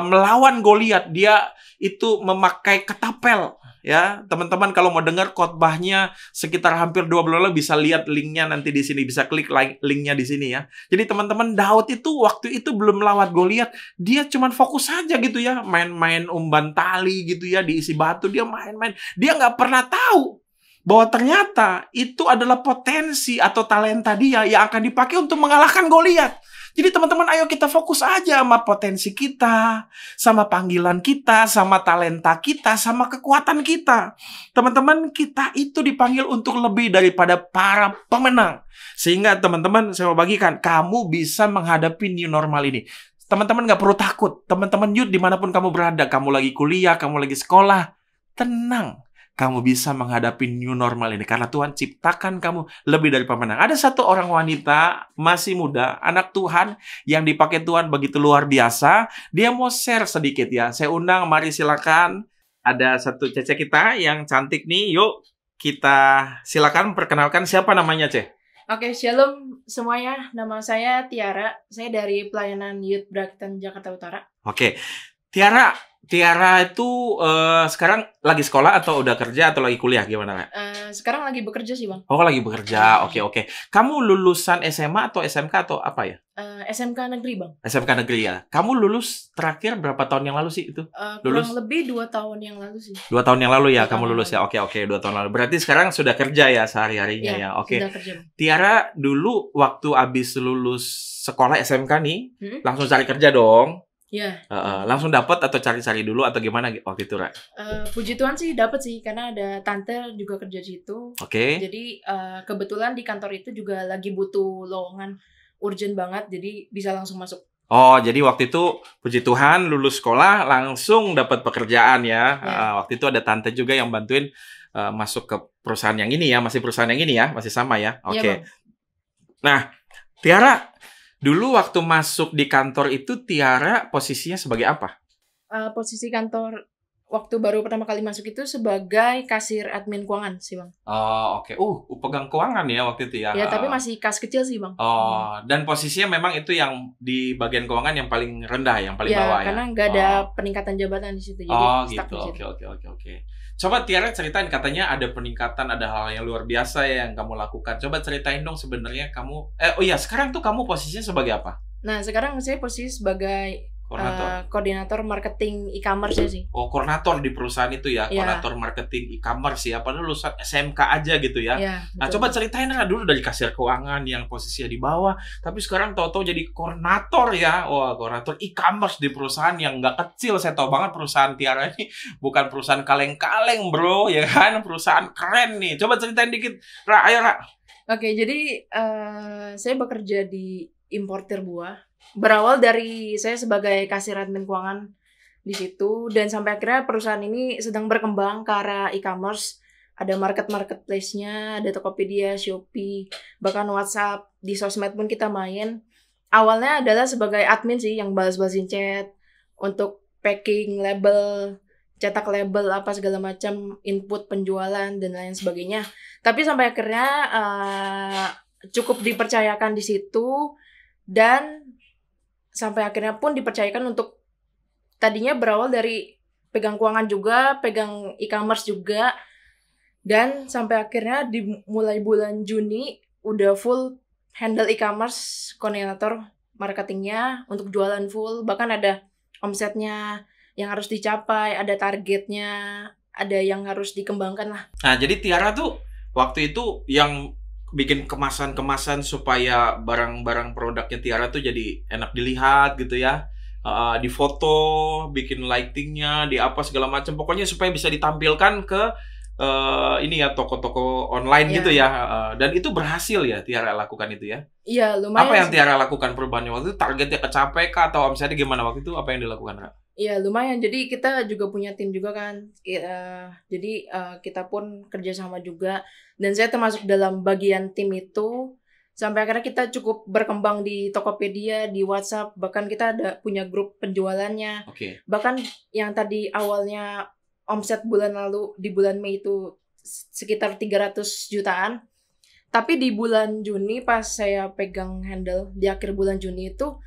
melawan Goliat, dia itu memakai ketapel. Ya, teman-teman kalau mau dengar khotbahnya sekitar hampir 2 bulan lalu bisa lihat linknya nanti di sini, bisa klik linknya di sini ya. Jadi teman-teman, Daud itu waktu itu belum melawan Goliat, dia cuman fokus saja gitu ya, main-main umban tali gitu ya, diisi batu, dia main-main. Dia nggak pernah tahu bahwa ternyata itu adalah potensi atau talenta dia yang akan dipakai untuk mengalahkan Goliat. Jadi teman-teman, ayo kita fokus aja sama potensi kita, sama panggilan kita, sama talenta kita, sama kekuatan kita. Teman-teman, kita itu dipanggil untuk lebih daripada para pemenang. Sehingga teman-teman, saya mau bagikan, kamu bisa menghadapi new normal ini. Teman-teman nggak perlu takut. Teman-teman youth dimanapun kamu berada, kamu lagi kuliah, kamu lagi sekolah, tenang. Kamu bisa menghadapi new normal ini karena Tuhan ciptakan kamu lebih dari pemenang. Ada satu orang wanita masih muda, anak Tuhan yang dipakai Tuhan begitu luar biasa. Dia mau share sedikit ya. Saya undang, mari silakan. Ada satu Cece kita yang cantik nih. Yuk kita silakan perkenalkan siapa namanya, Ce? Oke, shalom semuanya. Nama saya Tiara. Saya dari pelayanan Youth Brighton Jakarta Utara. Oke. Tiara itu sekarang lagi sekolah atau udah kerja atau lagi kuliah gimana? Sekarang lagi bekerja sih, Bang. Oh, lagi bekerja. Oke. Kamu lulusan SMA atau SMK atau apa ya? SMK Negeri, Bang. SMK Negeri ya. Kamu lulus terakhir berapa tahun yang lalu sih itu? Kurang lebih 2 tahun yang lalu sih. 2 tahun yang lalu ya 2 kamu tahun lulus yang ya. Oke, 2 tahun lalu. Berarti sekarang sudah kerja ya sehari-harinya ya. Oke. Sudah kerja, Bang. Tiara dulu waktu abis lulus sekolah SMK nih, langsung cari kerja dong. Ya. Langsung dapat atau cari-cari dulu atau gimana waktu itu, Ra? Puji Tuhan sih dapat sih karena ada tante juga kerja di situ. Oke. Jadi kebetulan di kantor itu juga lagi butuh lowongan urgent banget, jadi bisa langsung masuk. Oh, jadi waktu itu puji Tuhan lulus sekolah langsung dapat pekerjaan ya. Waktu itu ada tante juga yang bantuin masuk ke perusahaan yang ini ya, masih perusahaan yang ini ya, masih sama ya. Oke. Iya, Bang. Nah, Tiara dulu waktu masuk di kantor itu Tiara posisinya sebagai apa? Posisi kantor waktu baru pertama kali masuk itu sebagai kasir admin keuangan sih, Bang. Oh, oke. Pegang keuangan ya waktu itu ya. Ya, tapi masih kas kecil sih, Bang. Oh, dan posisinya memang itu yang di bagian keuangan yang paling rendah, yang paling bawah ya. Karena nggak ada peningkatan jabatan di situ, jadi stuck gitu. di situ. Oke. Coba Tiara ceritain, katanya ada peningkatan, ada hal yang luar biasa ya yang kamu lakukan. Coba ceritain dong sebenarnya kamu sekarang tuh kamu posisinya sebagai apa? Nah, sekarang saya posisi sebagai koordinator marketing e-commerce ya sih. Oh, koordinator di perusahaan itu ya, koordinator marketing e-commerce ya. Padahal lulusan SMK aja gitu ya. Nah, coba ceritain lah dulu dari kasir keuangan yang posisinya di bawah, tapi sekarang tahu-tahu jadi koordinator ya. Wah, koordinator e-commerce di perusahaan yang nggak kecil. Saya tahu banget perusahaan Tiara ini bukan perusahaan kaleng-kaleng, bro, ya kan? Perusahaan keren nih. Coba ceritain dikit, Ra. Ayo, Ra. Oke, jadi saya bekerja di importir buah. Berawal dari saya sebagai kasir admin keuangan di situ, dan sampai akhirnya perusahaan ini sedang berkembang ke arah e-commerce. Ada marketplace-nya, ada Tokopedia, Shopee, bahkan WhatsApp, di sosmed pun kita main. Awalnya adalah sebagai admin sih yang balas-balasin chat untuk packing label, cetak label apa segala macam, input penjualan dan lain sebagainya. Tapi sampai akhirnya cukup dipercayakan di situ, dan sampai akhirnya pun dipercayakan untuk tadinya berawal dari pegang keuangan juga, pegang e-commerce juga, dan sampai akhirnya di mulai bulan Juni udah full handle e-commerce, koordinator marketingnya untuk jualan full, bahkan ada omsetnya yang harus dicapai, ada targetnya, ada yang harus dikembangkan lah. Nah, jadi Tiara tuh waktu itu yang bikin kemasan-kemasan supaya barang-barang produknya Tiara tuh jadi enak dilihat gitu ya. di foto, bikin lightingnya, di apa segala macam. Pokoknya supaya bisa ditampilkan ke ini ya toko-toko online Iya. gitu ya. Dan itu berhasil ya Tiara lakukan itu ya. Iya, lumayan. Apa yang sih. Tiara lakukan perubahannya waktu itu? Targetnya kecapai kah atau omsetnya gimana waktu itu? Apa yang dilakukan, Ra? Iya, lumayan. Jadi kita juga punya tim juga kan. Jadi kita pun kerjasama juga. Dan saya termasuk dalam bagian tim itu. Sampai akhirnya kita cukup berkembang di Tokopedia, di WhatsApp. Bahkan kita ada punya grup penjualannya. Oke. Bahkan yang tadi awalnya omset bulan lalu, di bulan Mei itu sekitar 300 jutaan. Tapi di bulan Juni pas saya pegang handle, di akhir bulan Juni itu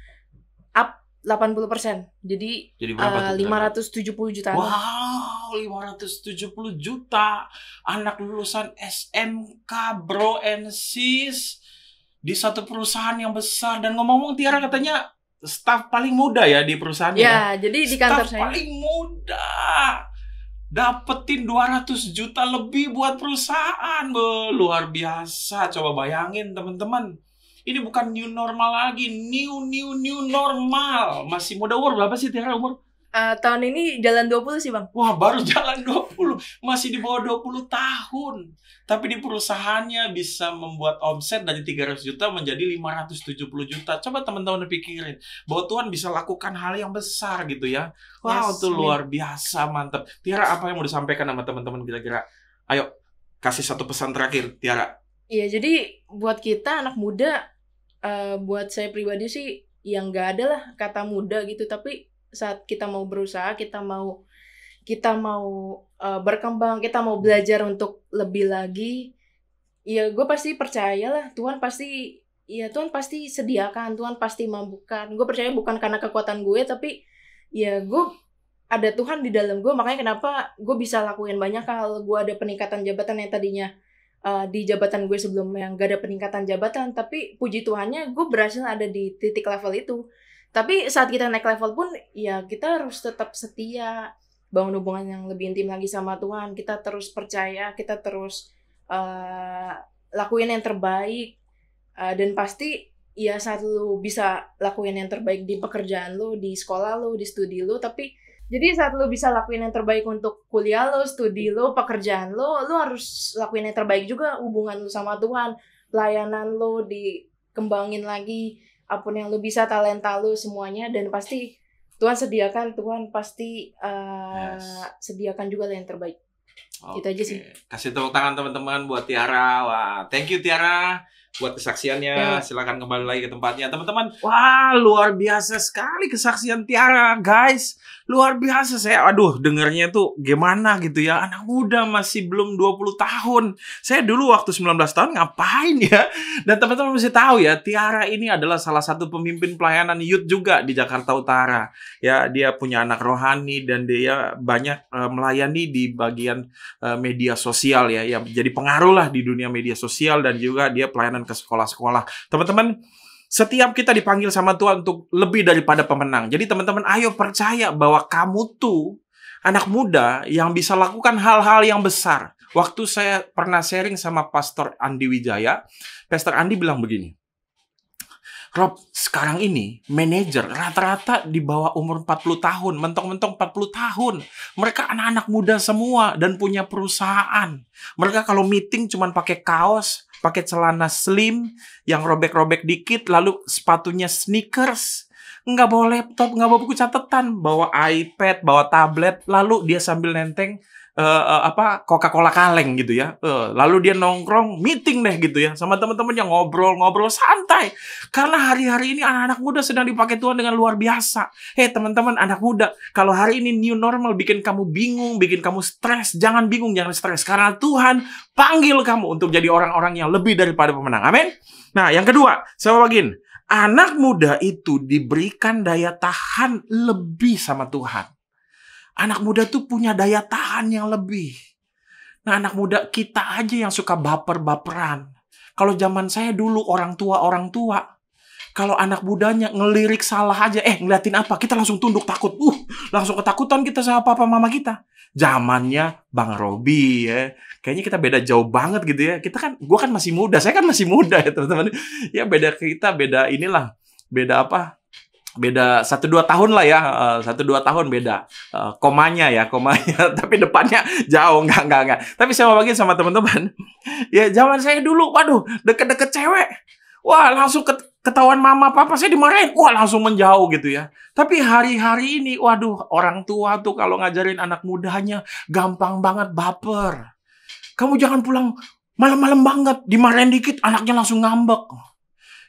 up 80%. Jadi berapa tuh? 570 jutaan. Wow, 570 juta. Anak lulusan SMK, bro and sis. Di satu perusahaan yang besar. Dan ngomong-ngomong Tiara katanya staff paling muda ya di perusahaannya. Ya, jadi di kantor Staff saya. paling muda. Dapetin 200 juta lebih buat perusahaan. Luar biasa. Coba bayangin teman-teman. Ini bukan new normal lagi. New normal. Masih muda. Umur berapa sih Tiara umur? Tahun ini jalan 20 sih, Bang. Wah, baru jalan 20. Masih di bawah 20 tahun. Tapi di perusahaannya bisa membuat omset dari 300 juta menjadi 570 juta. Coba teman-teman pikirin bahwa Tuhan bisa lakukan hal yang besar gitu ya. Wow, Yes, itu amin. luar biasa, mantap. Tiara, apa yang mau disampaikan sama teman-teman kira-kira? Ayo, kasih satu pesan terakhir, Tiara. Iya, jadi buat kita anak muda, buat saya pribadi sih yang nggak ada lah kata muda gitu. Tapi saat kita mau berusaha, kita mau berkembang, kita mau belajar untuk lebih lagi, ya gue pasti percaya lah Tuhan pasti sediakan, Tuhan pasti mampukan. Gue percaya bukan karena kekuatan gue, tapi ya gue ada Tuhan di dalam gue, makanya kenapa gue bisa lakuin banyak hal. Gue ada peningkatan jabatan yang tadinya di jabatan gue sebelum yang gak ada peningkatan jabatan, tapi puji Tuhannya gue berhasil ada di titik level itu. Tapi saat kita naik level pun ya kita harus tetap setia, bangun hubungan yang lebih intim lagi sama Tuhan. Kita terus percaya, kita terus lakuin yang terbaik, dan pasti ya saat lu bisa lakuin yang terbaik di pekerjaan lu, di sekolah lu, di studi lu, tapi jadi saat lu bisa lakuin yang terbaik untuk kuliah lu, studi lu, pekerjaan lu harus lakuin yang terbaik juga hubungan lu sama Tuhan, pelayanan lu dikembangin lagi, apapun yang lu bisa, talenta lu semuanya, dan pasti Tuhan sediakan, Tuhan pasti sediakan juga yang terbaik. Gitu aja sih. Kasih tepuk tangan teman-teman buat Tiara. Wah, thank you Tiara buat kesaksiannya. Ya. Silakan kembali lagi ke tempatnya teman-teman. Wah, luar biasa sekali kesaksian Tiara, guys. Luar biasa. Saya dengernya tuh gimana gitu ya. Anak muda masih belum 20 tahun. Saya dulu waktu 19 tahun ngapain ya? Dan teman-teman mesti tahu ya, Tiara ini adalah salah satu pemimpin pelayanan youth juga di Jakarta Utara. Ya, dia punya anak rohani dan dia banyak melayani di bagian media sosial ya. Jadi pengaruh lah di dunia media sosial, dan juga dia pelayanan ke sekolah-sekolah. Teman-teman, setiap kita dipanggil sama Tuhan untuk lebih daripada pemenang. Jadi teman-teman, ayo percaya bahwa kamu tuh anak muda yang bisa lakukan hal-hal yang besar. Waktu saya pernah sharing sama Pastor Andi Wijaya, Pastor Andi bilang begini, Rob, sekarang ini manajer rata-rata di bawah umur 40 tahun, mentok-mentok 40 tahun. Mereka anak-anak muda semua dan punya perusahaan. Mereka kalau meeting cuman pakai kaos, pakai celana slim yang robek-robek dikit, lalu sepatunya sneakers. Nggak bawa laptop, nggak bawa buku catatan, bawa iPad, bawa tablet, lalu dia sambil nenteng Coca-Cola kaleng gitu ya. Lalu dia nongkrong, meeting deh gitu ya, sama teman-teman yang ngobrol-ngobrol santai. Karena hari-hari ini anak-anak muda sedang dipakai Tuhan dengan luar biasa. Hei teman-teman anak muda, kalau hari ini new normal bikin kamu bingung, bikin kamu stres, jangan bingung, jangan stres. Karena Tuhan panggil kamu untuk jadi orang-orang yang lebih daripada pemenang. Amin. Nah, yang kedua, saya bagiin, anak muda itu diberikan daya tahan lebih sama Tuhan. Anak muda tuh punya daya tahan yang lebih. Nah, anak muda kita aja yang suka baper-baperan. Kalau zaman saya dulu orang tua, kalau anak mudanya ngelirik salah aja, ngeliatin apa, kita langsung tunduk takut. Langsung ketakutan kita sama papa mama kita. Zamannya Bang Robi ya. Kayaknya kita beda jauh banget gitu ya. Gua kan masih muda, saya kan masih muda ya teman-teman. Ya beda kita, beda inilah. Beda apa? beda 1-2 tahun lah ya, 1-2 tahun beda komanya tapi depannya jauh, enggak. Tapi saya mau bagi sama teman-teman, ya zaman saya dulu, waduh, deket-deket cewek, wah langsung ketahuan mama papa saya dimarahin, wah langsung menjauh gitu ya. Tapi hari-hari ini, waduh, orang tua tuh kalau ngajarin anak mudanya gampang banget baper. Kamu jangan pulang malam-malam banget, dimarahin dikit anaknya langsung ngambek.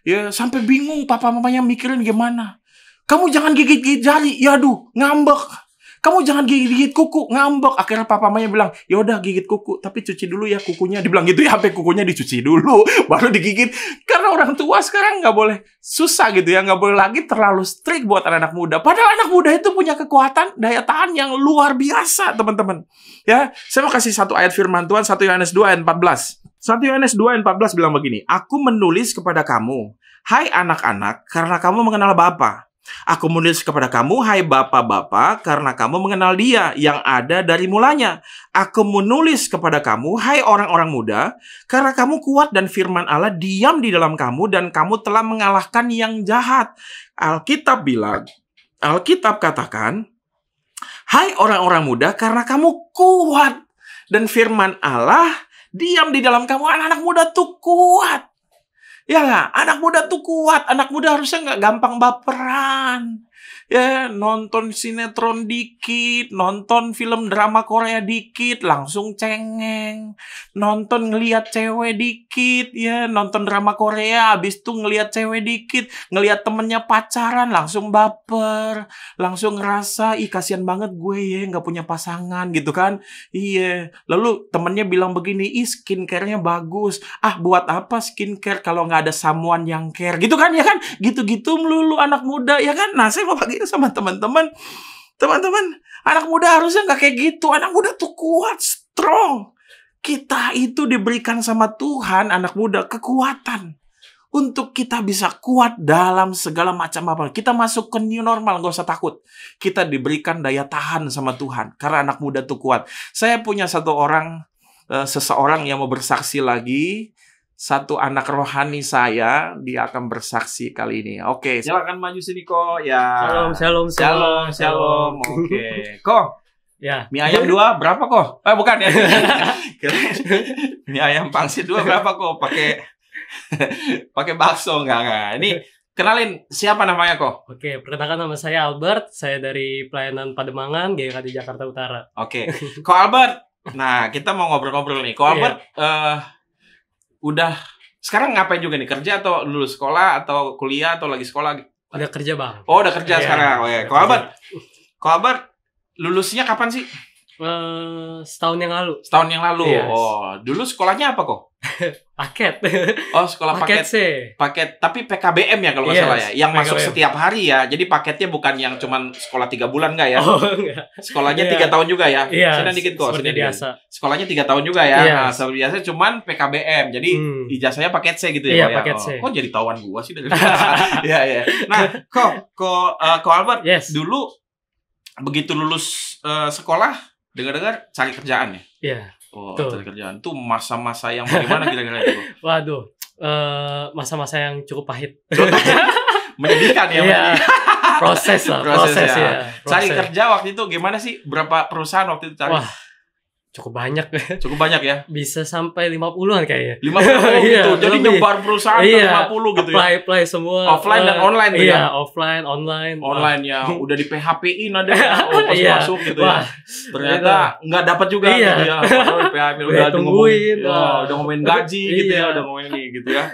Ya sampai bingung papa mamanya mikirin gimana. Kamu jangan gigit-gigit jari, ya aduh, ngambek. Kamu jangan gigit-gigit kuku, ngambek. Akhirnya papa mamanya bilang, ya udah gigit kuku, tapi cuci dulu ya kukunya. Dibilang gitu ya, sampai kukunya dicuci dulu, baru digigit. Karena orang tua sekarang nggak boleh susah gitu ya, nggak boleh lagi terlalu strict buat anak muda. Padahal anak muda itu punya kekuatan, daya tahan yang luar biasa, teman-teman. Ya, saya mau kasih satu ayat firman Tuhan, 1 Yohanes 2 ayat 14. 1 Yohanes 2 ayat 14 bilang begini, Aku menulis kepada kamu, hai anak-anak, karena kamu mengenal Bapa. Aku menulis kepada kamu, hai bapak-bapak, karena kamu mengenal Dia yang ada dari mulanya. Aku menulis kepada kamu, hai orang-orang muda, karena kamu kuat dan firman Allah diam di dalam kamu dan kamu telah mengalahkan yang jahat. Alkitab katakan, hai orang-orang muda, karena kamu kuat dan firman Allah diam di dalam kamu. Anak-anak muda tuh kuat. Ya nggak? Anak muda tuh kuat. Anak muda harusnya nggak gampang baperan. Ya, nonton sinetron dikit, nonton film drama Korea dikit, langsung cengeng. Nonton ngelihat cewek dikit, ya, nonton drama Korea, habis itu ngelihat cewek dikit, ngelihat temennya pacaran, langsung baper, langsung ngerasa, ih kasihan banget gue ya, nggak punya pasangan gitu kan. Iya, lalu temennya bilang begini, ih skincare-nya bagus. Ah, buat apa skincare kalau nggak ada someone yang care, gitu kan, ya kan? Gitu-gitu melulu anak muda, ya kan? Nah, saya mau bagi sama teman-teman, anak muda harusnya nggak kayak gitu. Anak muda tuh kuat, strong. Kita itu diberikan sama Tuhan, anak muda, kekuatan untuk kita bisa kuat dalam segala macam apa. Kita masuk ke new normal, nggak usah takut. Kita diberikan daya tahan sama Tuhan karena anak muda tuh kuat. Saya punya seseorang yang mau bersaksi lagi. Satu anak rohani saya, dia akan bersaksi kali ini. Oke, silakan maju sini, Ko. Ya. Shalom. Oke. Ko. Ya. Mie ayam 2 berapa, Ko? Bukan ya. Mie ayam pangsit 2 berapa, Ko? Pakai bakso enggak. Ini kenalin siapa namanya, Ko? Oke, perkenalkan nama saya Albert. Saya dari pelayanan Pademangan, GKD Jakarta Utara. Oke. Ko Albert. Nah, kita mau ngobrol-ngobrol nih. Ko Albert udah sekarang ngapain juga nih? Kerja atau lulus sekolah atau kuliah atau lagi sekolah? Udah kerja, Bang. Oh, udah kerja sekarang. Oke. Ko Albert lulusnya kapan sih? Setahun yang lalu. Setahun yang lalu. Yes. Oh, dulu sekolahnya apa kok? Paket. Oh, sekolah paket. Paket, tapi PKBM ya kalau nggak salah ya. Yang PKBM. Masuk setiap hari ya. Jadi paketnya bukan yang cuman sekolah 3 bulan nggak ya? Oh, enggak. Sekolahnya 3 tahun juga ya. Iya. Sedang dikit kok. Seperti biasa. Sekolahnya 3 tahun juga ya. Iya. Nah, seperti biasa cuman PKBM. Jadi ijazahnya paket C gitu ya. Iya, ya? paket C. Kok jadi tawan gua sih dari Iya. Nah, kok Albert, dulu begitu lulus sekolah, dengar-dengar cari kerjaan ya? Iya. Oh, cari kerjaan. Itu masa-masa yang bagaimana kira-kira itu? Waduh, masa-masa yang cukup pahit. Menyedihkan ya? Iya. Proses ya. Cari kerja waktu itu gimana sih? Berapa perusahaan waktu itu cari? Wah, cukup banyak. Cukup banyak ya? Bisa sampai 50-an kayaknya. 50 gitu. Jadi nyebar perusahaan ke 50 gitu ya. Apply semua. Offline dan online tuh ya. Iya, offline, online. Online ya. Udah di PHP-in ada ya. Oh, pas masuk gitu ya. Ternyata nggak dapat juga gitu ya. Padahal di PHP udah tungguin. Udah ngomongin gaji gitu ya, udah ngomongin ini gitu ya.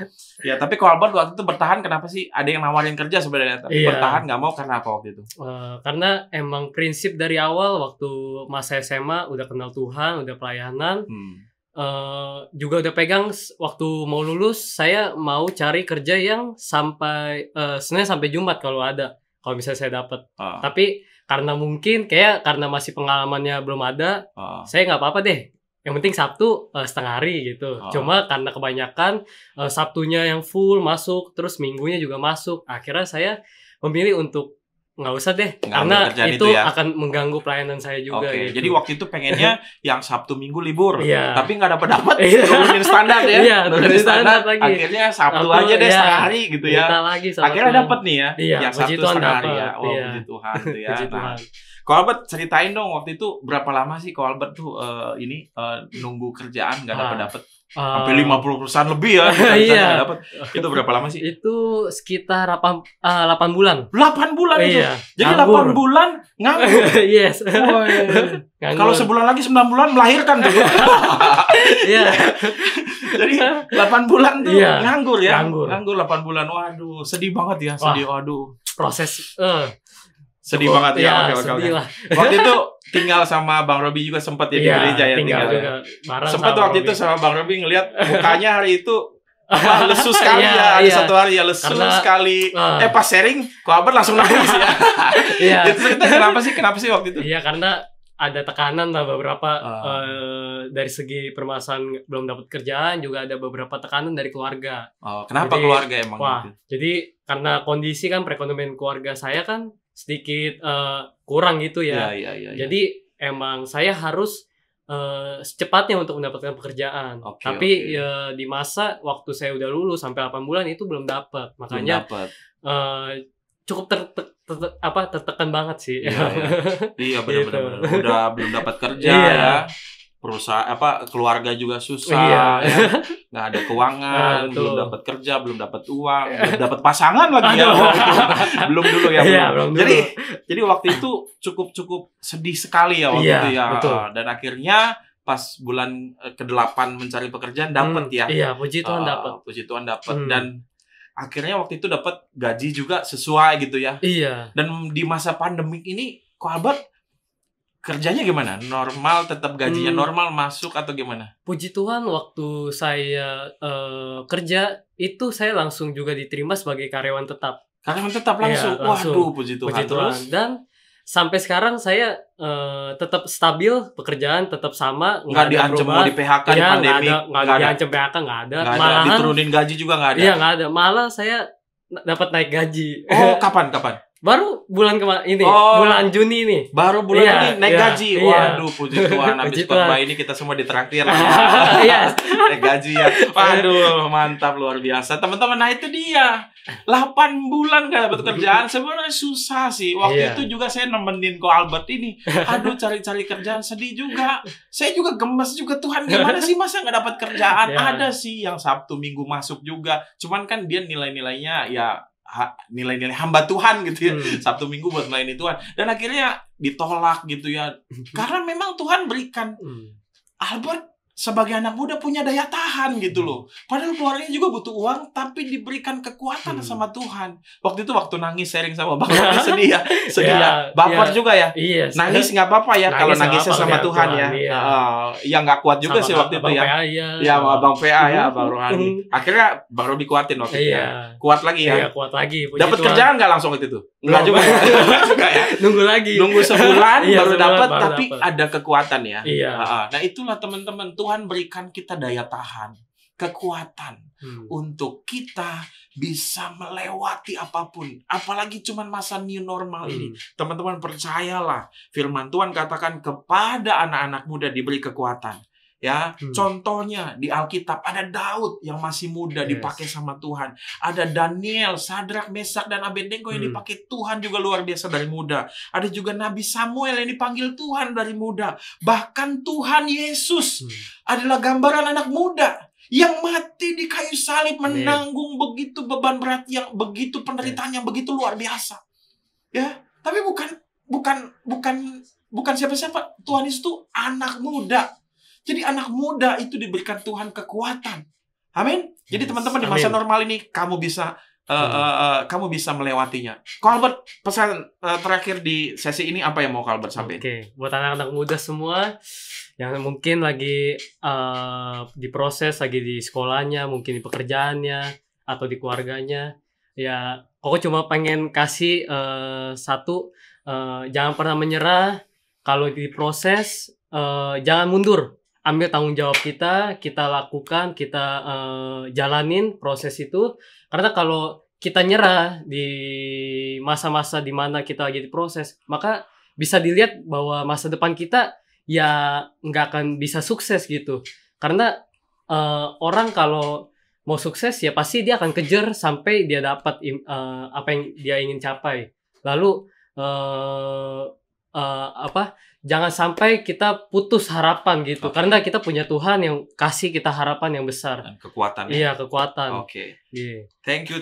Ya, tapi kalau Albert waktu itu bertahan kenapa sih? Ada yang nawarin kerja sebenarnya, tapi bertahan nggak mau karena apa waktu itu? Karena emang prinsip dari awal waktu masa SMA udah kenal Tuhan, udah pelayanan, juga udah pegang waktu mau lulus saya mau cari kerja yang sampai Senin sampai Jumat kalau ada, kalau misalnya saya dapat. Tapi karena mungkin karena masih pengalamannya belum ada, saya nggak apa-apa deh. Yang penting Sabtu setengah hari gitu. Cuma karena kebanyakan Sabtunya yang full masuk, terus Minggunya juga masuk. Akhirnya saya memilih untuk nggak usah deh, Nggak karena ambil kerjaan itu itu ya. akan mengganggu pelayanan saya juga. Oke, gitu. jadi waktu itu pengennya yang Sabtu Minggu libur, Iya. tapi nggak dapat Iya. turunin standar ya, Iya, turunin turunin standar. standar lagi. Akhirnya Sabtu Sabtu, aja deh iya. setengah hari gitu ya. Minta lagi sama Akhirnya Tuhan. dapat nih ya, Iya, yang puji Sabtu Tuhan setengah hari dapat, ya. Oh, iya. puji Tuhan tuh ya. Puji Nah, Tuhan. Ko Albert ceritain dong waktu itu berapa lama sih Ko Albert tuh nunggu kerjaan nggak dapat sampai 50 perusahaan lebih ya, Iya. nggak dapat. Itu berapa lama sih? Itu sekitar 8 bulan. 8 bulan itu. Iya. Jadi Nganggur. 8 bulan nganggur. Yes. Woi. Nganggur. Kalau sebulan lagi 9 bulan melahirkan tuh. Iya. Jadi 8 bulan tuh Iya. nganggur ya. Nganggur. 8 bulan. Waduh, sedih banget ya, sedih. Waduh. Proses Sedih banget ya. Oke. sedih lah. Waktu itu tinggal sama Bang Robi juga sempat ya di Iya, gereja ya tinggal ya. juga bareng Sempat sama waktu Robi. itu sama Bang Robi ngelihat mukanya hari itu lesu sekali Iya, ya. Ada iya. satu hari ya lesu Karena, sekali. ah. Pas sharing, Ko Albert langsung nangis ya. Iya. Itu cerita kenapa sih waktu itu? Iya, karena ada tekanan lah beberapa dari segi permasalahan belum dapat kerjaan, juga ada beberapa tekanan dari keluarga. Oh, kenapa Jadi, keluarga emang Wah, gitu? jadi karena kondisi kan perekonomian keluarga saya kan sedikit kurang gitu ya. Iya. Jadi emang saya harus secepatnya untuk mendapatkan pekerjaan. Oke, Tapi oke. di masa waktu saya udah lulus sampai 8 bulan itu belum dapat. Belum Makanya dapat. cukup tertekan banget sih. Iya Gitu. benar. Udah belum dapat kerja Iya. ya. Perusahaan keluarga juga susah Iya. ya. Nggak ada keuangan, Betul. belum dapat kerja, belum dapat uang, belum dapat pasangan lagi ya. Aduh. Belum dulu ya. Iya, belum. belum dulu. Jadi waktu itu cukup sedih sekali ya waktu Iya, itu ya. betul. Dan akhirnya pas bulan ke-8 mencari pekerjaan dapat ya. Iya, puji Tuhan dapat. Puji Tuhan dapat Hmm. dan akhirnya waktu itu dapat gaji juga sesuai gitu ya. Iya. Dan di masa pandemik ini, Ko Albert kerjanya gimana? Normal, tetap gajinya normal masuk atau gimana? Puji Tuhan waktu saya kerja itu saya langsung juga diterima sebagai karyawan tetap. Karyawan tetap langsung. Iya, langsung. Waduh, puji Tuhan. Puji Tuhan. Terus? Dan sampai sekarang saya tetap stabil, pekerjaan tetap sama, Nggak diancam mau di PHK di Iya, pandemi? nggak ada diancam PHK, nggak ada. Nggak ada. Malahan, Diturunin gaji juga nggak ada? iya nggak ada. Malah saya dapat naik gaji. Oh, kapan? Baru bulan ini, Oh. bulan Juni nih. Baru bulan Iya, ini naik iya, gaji. iya. Waduh, puji Tuhan. Habis Puji khotbah Tuhan. ini kita semua ditraktir. Iya. Naik gaji ya. Waduh, mantap luar biasa. Teman-teman, nah itu dia. 8 bulan gak dapat kerjaan. Sebenarnya susah sih. Waktu Iya. itu juga saya nemenin Ko Albert ini. Aduh, cari-cari kerjaan sedih juga. Saya juga gemes juga. Tuhan, gimana sih masa gak dapat kerjaan? Iya. Ada sih yang Sabtu Minggu masuk juga. Cuman kan dia nilai-nilainya ya nilai-nilai hamba Tuhan gitu ya. Sabtu Minggu buat melayani Tuhan. Dan akhirnya ditolak gitu ya. Karena memang Tuhan berikan Albert sebagai anak muda punya daya tahan gitu loh. Padahal keluarganya juga butuh uang, tapi diberikan kekuatan sama Tuhan. Waktu itu waktu nangis sharing sama Bang Robi sedih ya. Sedih ya. Baper juga ya. Iya. Nangis nggak apa-apa ya kalau nangisnya sama Tuhan ya. Iya. Ya nggak kuat juga sih waktu itu ya. Ya sama Bang PA ya, Bang Rohani. Akhirnya Bang Robi kuatin waktu itu ya. Kuat lagi ya. Iya, kuat lagi. Dapat kerjaan nggak langsung waktu itu? Nggak juga. Enggak ya. Nunggu lagi. Nunggu sebulan Iya, baru sebulan dapat, baru tapi dapet. ada kekuatan ya. Iya. Nah itulah teman-teman, Tuhan berikan kita daya tahan, kekuatan untuk kita bisa melewati apapun. Apalagi cuman masa new normal ini. Teman-teman percayalah, firman Tuhan katakan kepada anak-anak muda diberi kekuatan. Ya, contohnya di Alkitab ada Daud yang masih muda dipakai sama Tuhan. Ada Daniel, Sadrak, Mesak dan Abednego yang dipakai Tuhan juga luar biasa dari muda. Ada juga Nabi Samuel yang dipanggil Tuhan dari muda. Bahkan Tuhan Yesus adalah gambaran anak muda yang mati di kayu salib menanggung begitu beban berat, yang begitu penderitaan yang begitu luar biasa. Ya, tapi bukan siapa-siapa. Tuhan Yesus itu anak muda. Jadi anak muda itu diberikan Tuhan kekuatan. Amin. Jadi teman-teman di masa normal ini kamu bisa melewatinya. Ko Albert, pesan terakhir di sesi ini apa yang mau Ko Albert sampaikan? Oke, buat anak-anak muda semua yang mungkin lagi diproses, lagi di sekolahnya, mungkin di pekerjaannya atau di keluarganya, ya aku cuma pengen kasih satu, jangan pernah menyerah. Kalau diproses, jangan mundur. Ambil tanggung jawab kita lakukan, kita jalanin proses itu. Karena kalau kita nyerah di masa-masa di mana kita lagi diproses, maka bisa dilihat bahwa masa depan kita ya nggak akan bisa sukses gitu. Karena orang kalau mau sukses ya pasti dia akan kejar sampai dia dapat apa yang dia ingin capai. Lalu jangan sampai kita putus harapan gitu. Karena kita punya Tuhan yang kasih kita harapan yang besar. Dan kekuatan. Iya, kekuatan. Oke. Yeah. Thank you.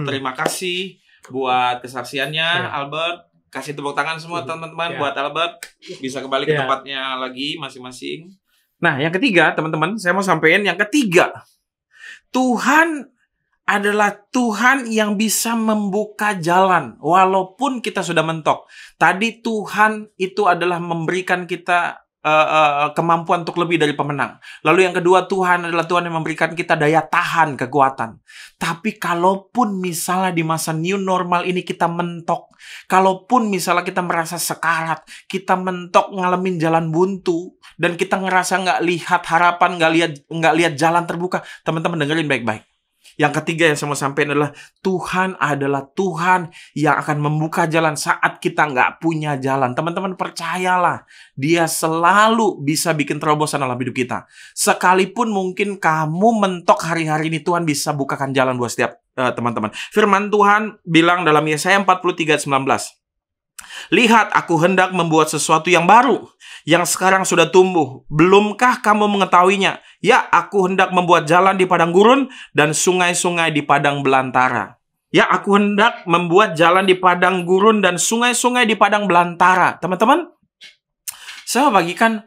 Terima kasih buat kesaksiannya, Albert. Kasih tepuk tangan semua teman-teman buat Albert. Bisa kembali ke tempatnya lagi masing-masing. Nah, yang ketiga, teman-teman, saya mau sampaikan yang ketiga. Tuhan adalah Tuhan yang bisa membuka jalan walaupun kita sudah mentok. Tadi Tuhan itu adalah memberikan kita kemampuan untuk lebih dari pemenang. Lalu yang kedua, Tuhan adalah Tuhan yang memberikan kita daya tahan, kekuatan. Tapi kalaupun misalnya di masa new normal ini kita mentok, kalaupun misalnya kita merasa sekarat, kita mentok ngalamin jalan buntu, dan kita ngerasa nggak lihat harapan, nggak lihat jalan terbuka, teman-teman dengerin baik-baik. Yang ketiga yang saya mau sampaikan adalah Tuhan adalah Tuhan yang akan membuka jalan saat kita nggak punya jalan. Teman-teman percayalah, Dia selalu bisa bikin terobosan dalam hidup kita. Sekalipun mungkin kamu mentok hari-hari ini, Tuhan bisa bukakan jalan buat setiap teman-teman. Firman Tuhan bilang dalam Yesaya 43:19. Lihat, aku hendak membuat sesuatu yang baru, yang sekarang sudah tumbuh. Belumkah kamu mengetahuinya? Ya, aku hendak membuat jalan di padang gurun dan sungai-sungai di padang belantara. Ya, aku hendak membuat jalan di padang gurun dan sungai-sungai di padang belantara. Teman-teman, saya bagikan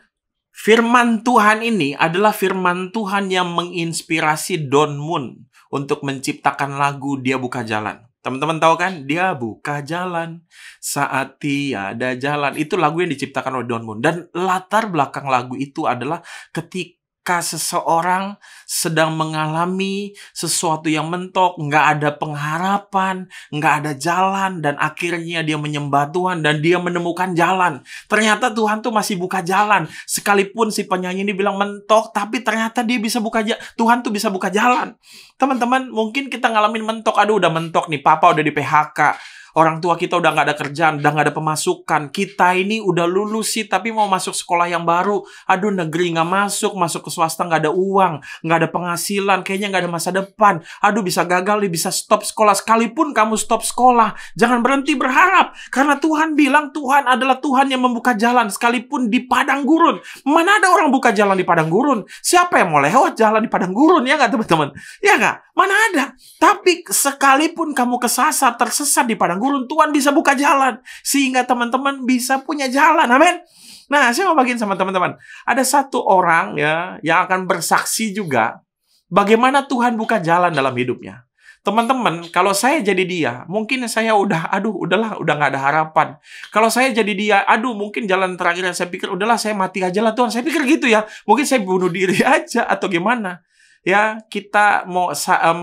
firman Tuhan ini adalah firman Tuhan yang menginspirasi Don Moon untuk menciptakan lagu Dia Buka Jalan. Teman-teman tahu kan? Dia buka jalan saat tiada jalan. Itu lagu yang diciptakan oleh Don Moon. Dan latar belakang lagu itu adalah ketika seseorang sedang mengalami sesuatu yang mentok, nggak ada pengharapan, nggak ada jalan, dan akhirnya dia menyembah Tuhan dan dia menemukan jalan. Ternyata Tuhan tuh masih buka jalan. Sekalipun si penyanyi ini bilang mentok, tapi ternyata dia bisa buka jalan. Tuhan tuh bisa buka jalan. Teman-teman, mungkin kita ngalamin mentok. Aduh, udah mentok nih, papa udah di PHK. Orang tua kita udah nggak ada kerjaan, udah nggak ada pemasukan. Kita ini udah lulus sih, tapi mau masuk sekolah yang baru. Aduh, negeri nggak masuk ke swasta nggak ada uang, nggak ada penghasilan, kayaknya nggak ada masa depan. Aduh, bisa gagal nih, bisa stop sekolah. Sekalipun kamu stop sekolah, jangan berhenti berharap. Karena Tuhan bilang Tuhan adalah Tuhan yang membuka jalan, sekalipun di padang gurun. Mana ada orang buka jalan di padang gurun? Siapa yang mau lewat jalan di padang gurun? Ya nggak, teman-teman? Ya nggak? Mana ada? Tapi sekalipun kamu kesasar, tersesat di padang gurun, Tuhan bisa buka jalan sehingga teman-teman bisa punya jalan. Amin. Nah, saya mau bagiin sama teman-teman. Ada satu orang ya yang akan bersaksi juga bagaimana Tuhan buka jalan dalam hidupnya. Teman-teman, kalau saya jadi dia, mungkin saya udahlah, udah nggak ada harapan. Kalau saya jadi dia, mungkin jalan terakhir yang saya pikir, udahlah saya mati aja lah Tuhan. Saya pikir gitu ya. Mungkin saya bunuh diri aja atau gimana. Ya, kita mau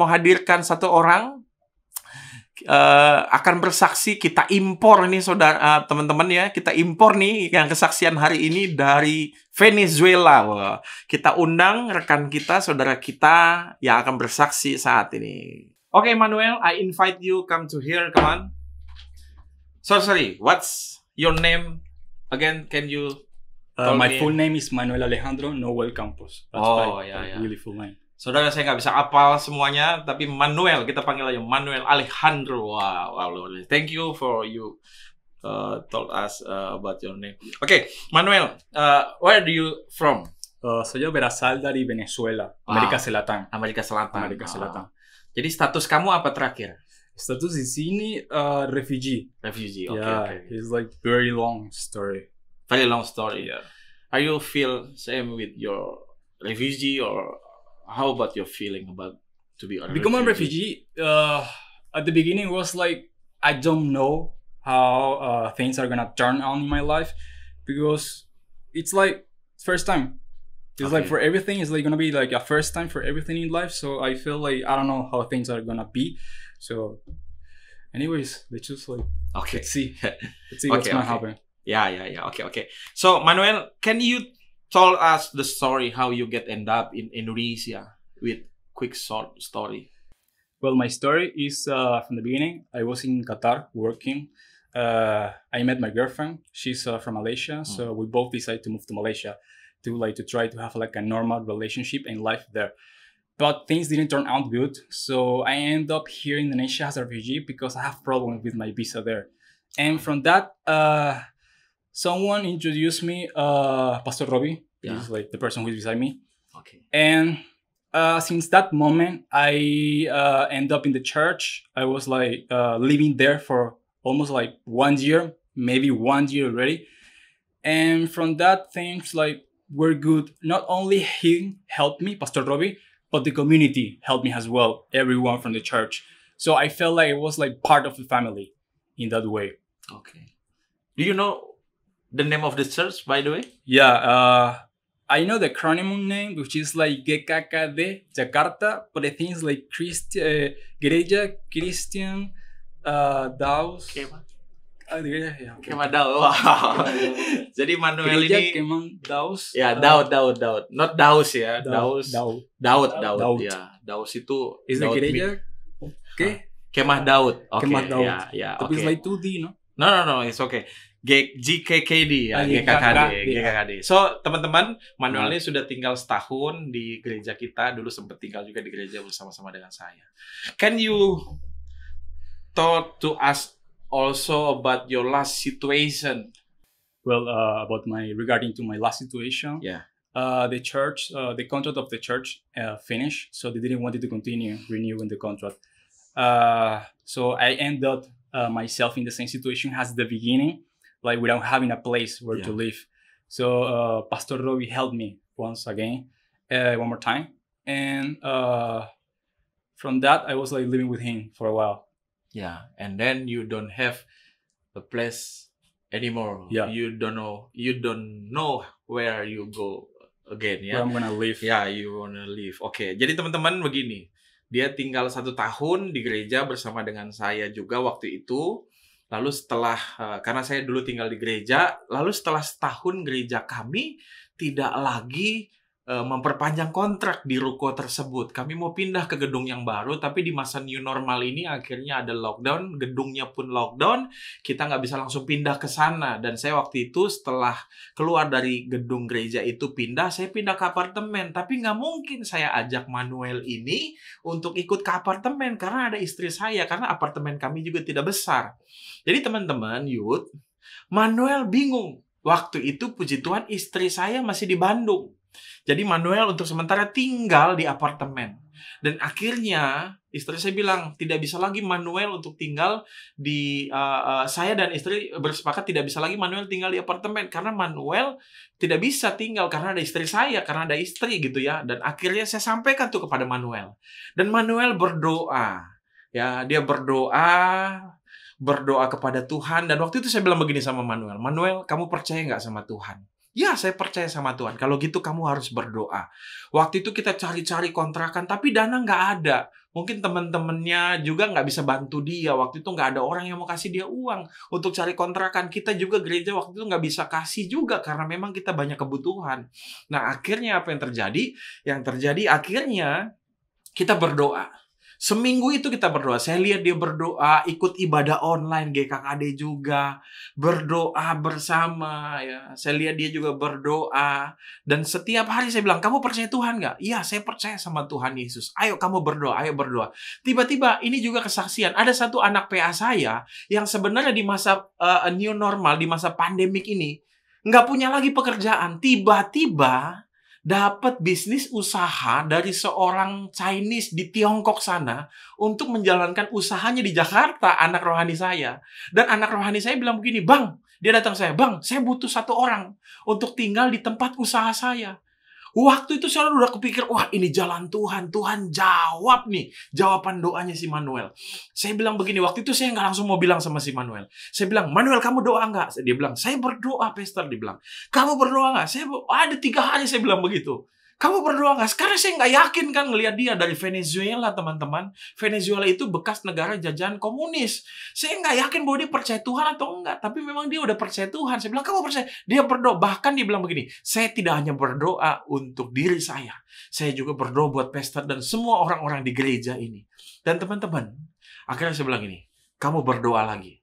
hadirkan satu orang akan bersaksi. Kita impor nih saudara, teman-teman ya, kita impor nih yang kesaksian hari ini dari Venezuela. Wah, kita undang rekan kita, saudara kita yang akan bersaksi saat ini. Oke, Manuel, I invite you come to here, come on. Sorry, what's your name again? Can you my full name is Manuel Alejandro Noel Campos. That's my really full name. Saudara, saya nggak bisa apal semuanya, tapi Manuel, kita panggil aja Manuel Alejandro. Wow, thank you for you told us about your name. Okay, Manuel, where do you from? Soy de Brasil dari Venezuela, Amerika Selatan. Amerika Selatan. Amerika Selatan. Jadi status kamu apa terakhir? Status di sini refugee. Refugee, okay. It's like very long story. Very long story. Yeah. Are you feel same with your refugee, or how about your feeling about to be a become a refugee? At the beginning was like I don't know how things are gonna turn out in my life, because it's like first time. It's like for everything, it's like gonna be like a first time for everything in life. So I feel like I don't know how things are gonna be. So, anyways, let's just like let's see what's gonna happen. Yeah. Okay. So Manuel, can you tell us the story how you end up in Indonesia with quick short story? Well, my story is from the beginning. I was in Qatar working. I met my girlfriend. She's from Malaysia, so we both decided to move to Malaysia to try to have like a normal relationship and life there. But things didn't turn out good, so I ended up here in Indonesia as a refugee because I have problems with my visa there. And from that, someone introduced me, Pastor Robbie. Yeah. He's like the person who is beside me. Okay. And since that moment, I end up in the church. I was like living there for almost like 1 year, maybe 1 year already. And from that, things like were good. Not only he helped me, Pastor Robbie, but the community helped me as well. Everyone from the church. So I felt like it was like part of the family in that way. Okay. Do you know the name of the church, by the way? Yeah, I know the acronym name, which is like GKKD Jakarta, but I think it's like Gereja Christian Daus. Gereja, Kemah Daud. Wow. Jadi Manuel Gereja ini Kemang Daus. ya Daud. Not Daus ya. Daud. Daud. Ya. Daus itu Is the Daud gereja? Okay. Kemah Daud. Oke. Kemah Daud. Ya, Tapi oke. it's like 2D, no? No, it's okay. GKKD ya, GKKD. So, teman-teman, Manuel ini sudah tinggal setahun di gereja kita. Dulu sempat tinggal juga di gereja bersama-sama dengan saya. Can you talk to us also about your last situation? Well, regarding to my last situation. Yeah. The church, the contract of the church finished, so they didn't want it to continue renewing the contract. So I ended up myself in the same situation as the beginning, like without having a place where to live. So Pastor Robbie helped me once again, one more time, and from that I was like living with him for a while. Yeah, and then you don't have a place anymore. Yeah. You don't know where you go again. Ya. Where I'm gonna live. Ya, you wanna live. Oke, jadi teman-teman begini. Dia tinggal 1 tahun di gereja bersama dengan saya juga waktu itu. Lalu setelah, karena saya dulu tinggal di gereja, lalu setelah setahun gereja kami tidak lagi memperpanjang kontrak di ruko tersebut. Kami mau pindah ke gedung yang baru, tapi di masa new normal ini akhirnya ada lockdown, gedungnya pun lockdown, kita nggak bisa langsung pindah ke sana. Dan saya waktu itu setelah keluar dari gedung gereja itu saya pindah ke apartemen. Tapi nggak mungkin saya ajak Manuel ini untuk ikut ke apartemen, karena ada istri saya, karena apartemen kami juga tidak besar. Jadi teman-teman, youth, Manuel bingung. Waktu itu puji Tuhan istri saya masih di Bandung. Jadi Manuel untuk sementara tinggal di apartemen. Dan akhirnya istri saya bilang, tidak bisa lagi Manuel untuk tinggal di... saya dan istri bersepakat tidak bisa lagi Manuel tinggal di apartemen. Karena Manuel tidak bisa tinggal karena ada istri saya, karena ada istri gitu ya. Dan akhirnya saya sampaikan tuh kepada Manuel. Dan Manuel berdoa. Ya, dia berdoa kepada Tuhan. Dan waktu itu saya bilang begini sama Manuel, Manuel, kamu percaya nggak sama Tuhan? Ya, saya percaya sama Tuhan. Kalau gitu kamu harus berdoa. Waktu itu kita cari-cari kontrakan, tapi dana nggak ada. Mungkin teman-temannya juga nggak bisa bantu dia. Waktu itu nggak ada orang yang mau kasih dia uang untuk cari kontrakan. Kita juga gereja waktu itu nggak bisa kasih juga karena memang kita banyak kebutuhan. Nah, akhirnya apa yang terjadi? Yang terjadi akhirnya kita berdoa. Seminggu itu kita berdoa. Saya lihat dia berdoa, ikut ibadah online GKKD juga, berdoa bersama ya. Saya lihat dia juga berdoa, dan setiap hari saya bilang, "Kamu percaya Tuhan nggak?" "Iya, saya percaya sama Tuhan Yesus." "Ayo kamu berdoa, ayo berdoa." Tiba-tiba ini juga kesaksian. Ada satu anak PA saya yang sebenarnya di masa new normal, di masa pandemik ini nggak punya lagi pekerjaan. Tiba-tiba dapat bisnis usaha dari seorang Chinese di Tiongkok sana untuk menjalankan usahanya di Jakarta, anak rohani saya. Dan anak rohani saya bilang begini, "Bang," dia datang saya, "Bang, saya butuh 1 orang untuk tinggal di tempat usaha saya." Waktu itu saya udah kepikir, wah ini jalan Tuhan. Tuhan jawab nih, jawaban doanya si Manuel. Saya bilang begini, waktu itu saya nggak langsung mau bilang sama si Manuel. Saya bilang, "Manuel, kamu doa nggak?" Dia bilang, "Saya berdoa, Pastor." Dia bilang, "Kamu berdoa nggak?" Ada 3 hari saya bilang begitu. Kamu berdoa nggak? Sekarang saya nggak yakin kan ngelihat dia dari Venezuela, teman-teman. Venezuela itu bekas negara jajahan komunis. Saya nggak yakin bahwa dia percaya Tuhan atau enggak. Tapi memang dia udah percaya Tuhan. Saya bilang, kamu percaya? Dia berdoa. Bahkan dia bilang begini, saya tidak hanya berdoa untuk diri saya. Saya juga berdoa buat pastor dan semua orang-orang di gereja ini. Dan teman-teman, akhirnya saya bilang ini, kamu berdoa lagi.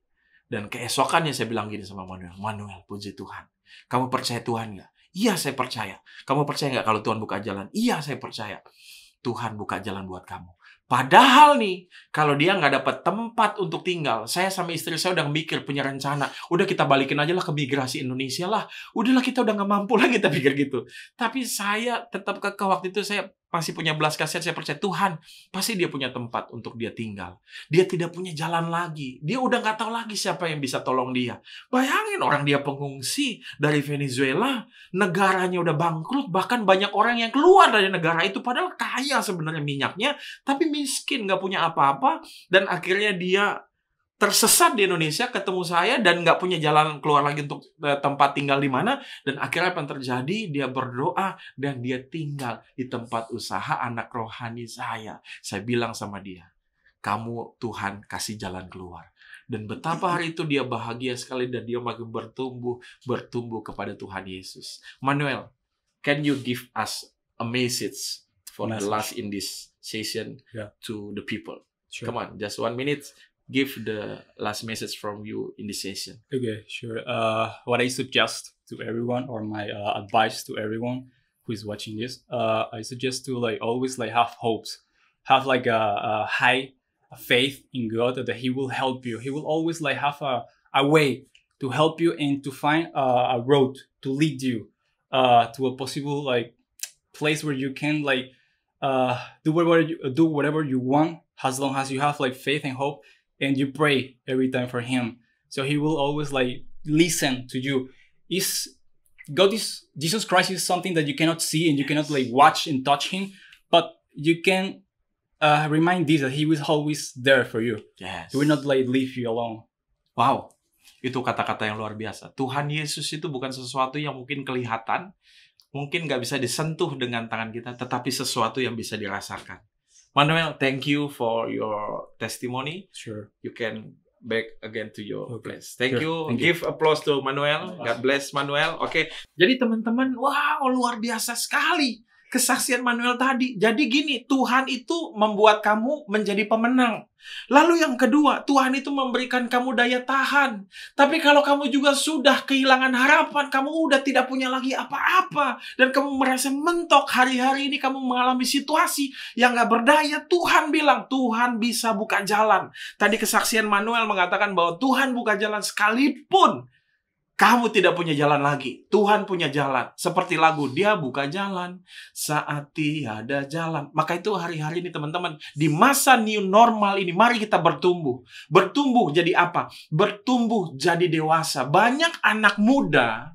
Dan keesokannya saya bilang gini sama Manuel, Manuel, puji Tuhan. Kamu percaya Tuhan nggak? Iya, saya percaya. Kamu percaya nggak kalau Tuhan buka jalan? Iya, saya percaya. Tuhan buka jalan buat kamu. Padahal nih, kalau dia nggak dapat tempat untuk tinggal, saya sama istri saya udah mikir, punya rencana. Udah kita balikin aja lah ke migrasi Indonesia lah. Udahlah kita udah nggak mampu lagi kita pikir gitu. Tapi saya tetap ke waktu itu saya masih punya belas kasihan, saya percaya Tuhan pasti dia punya tempat untuk dia tinggal. Dia tidak punya jalan lagi. Dia udah nggak tahu lagi siapa yang bisa tolong dia. Bayangin orang dia pengungsi dari Venezuela, negaranya udah bangkrut, bahkan banyak orang yang keluar dari negara itu padahal kaya sebenarnya minyaknya, tapi miskin, nggak punya apa-apa, dan akhirnya dia tersesat di Indonesia, ketemu saya dan nggak punya jalan keluar lagi untuk tempat tinggal di mana. Dan akhirnya apa yang terjadi? Dia berdoa dan dia tinggal di tempat usaha anak rohani saya. Saya bilang sama dia, kamu Tuhan kasih jalan keluar. Dan betapa hari itu dia bahagia sekali dan dia makin bertumbuh kepada Tuhan Yesus. Manuel, can you give us a message for the last in this session to the people? Sure. Come on, just 1 minute. Give the last message from you in this session. Okay, sure. What I suggest to everyone, or my advice to everyone who is watching this, I suggest to always have hopes, have a high faith in God that He will help you. He will always have a way to help you and to find a road to lead you to a possible place where you can do whatever you want, as long as you have faith and hope. And you pray every time for Him, so He will always listen to you. Jesus Christ is something that you cannot see and you cannot watch and touch Him, but you can remind this that He was always there for you. Yes. He will not leave you alone. Wow, itu kata-kata yang luar biasa. Tuhan Yesus itu bukan sesuatu yang mungkin kelihatan, mungkin nggak bisa disentuh dengan tangan kita, tetapi sesuatu yang bisa dirasakan. Manuel, thank you for your testimony. Sure. You can back again to your place. Thank Sure. you. Thank you. Give applause to Manuel. God bless Manuel. Oke. Jadi teman-teman, wow, luar biasa sekali kesaksian Manuel tadi. Jadi gini, Tuhan itu membuat kamu menjadi pemenang. Lalu yang kedua, Tuhan itu memberikan kamu daya tahan. Tapi kalau kamu juga sudah kehilangan harapan, kamu udah tidak punya lagi apa-apa, dan kamu merasa mentok, hari-hari ini kamu mengalami situasi yang gak berdaya, Tuhan bilang, Tuhan bisa buka jalan. Tadi kesaksian Manuel mengatakan bahwa Tuhan buka jalan sekalipun kamu tidak punya jalan lagi. Tuhan punya jalan. Seperti lagu, Dia buka jalan saat tiada jalan. Maka itu hari-hari ini teman-teman, di masa new normal ini, mari kita bertumbuh. Bertumbuh jadi apa? Bertumbuh jadi dewasa. Banyak anak muda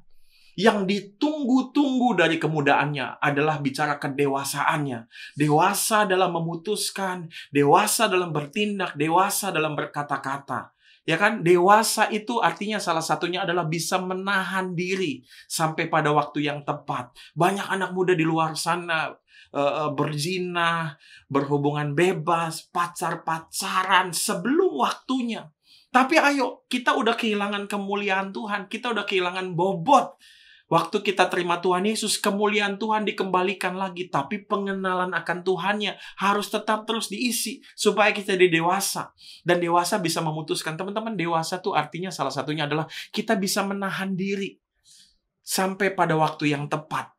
yang ditunggu-tunggu dari kemudaannya adalah bicara kedewasaannya. Dewasa dalam memutuskan, dewasa dalam bertindak, dewasa dalam berkata-kata. Ya kan, dewasa itu artinya salah satunya adalah bisa menahan diri sampai pada waktu yang tepat. Banyak anak muda di luar sana berzina, berhubungan bebas, pacar-pacaran sebelum waktunya. Tapi ayo, kita udah kehilangan kemuliaan Tuhan, kita udah kehilangan bobot. Waktu kita terima Tuhan Yesus, kemuliaan Tuhan dikembalikan lagi. Tapi pengenalan akan Tuhannya harus tetap terus diisi supaya kita jadi dewasa. Dan dewasa bisa memutuskan. Teman-teman, dewasa tuh artinya salah satunya adalah kita bisa menahan diri sampai pada waktu yang tepat.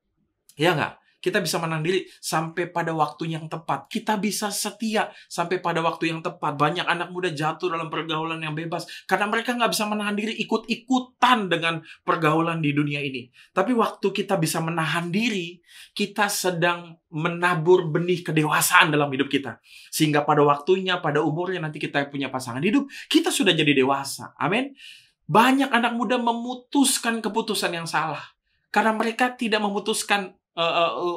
Ya nggak? Kita bisa menahan diri sampai pada waktu yang tepat. Kita bisa setia sampai pada waktu yang tepat. Banyak anak muda jatuh dalam pergaulan yang bebas karena mereka nggak bisa menahan diri, ikut-ikutan dengan pergaulan di dunia ini. Tapi waktu kita bisa menahan diri, kita sedang menabur benih kedewasaan dalam hidup kita. Sehingga pada waktunya, pada umurnya nanti kita punya pasangan hidup, kita sudah jadi dewasa. Amin. Banyak anak muda memutuskan keputusan yang salah. Karena mereka tidak memutuskan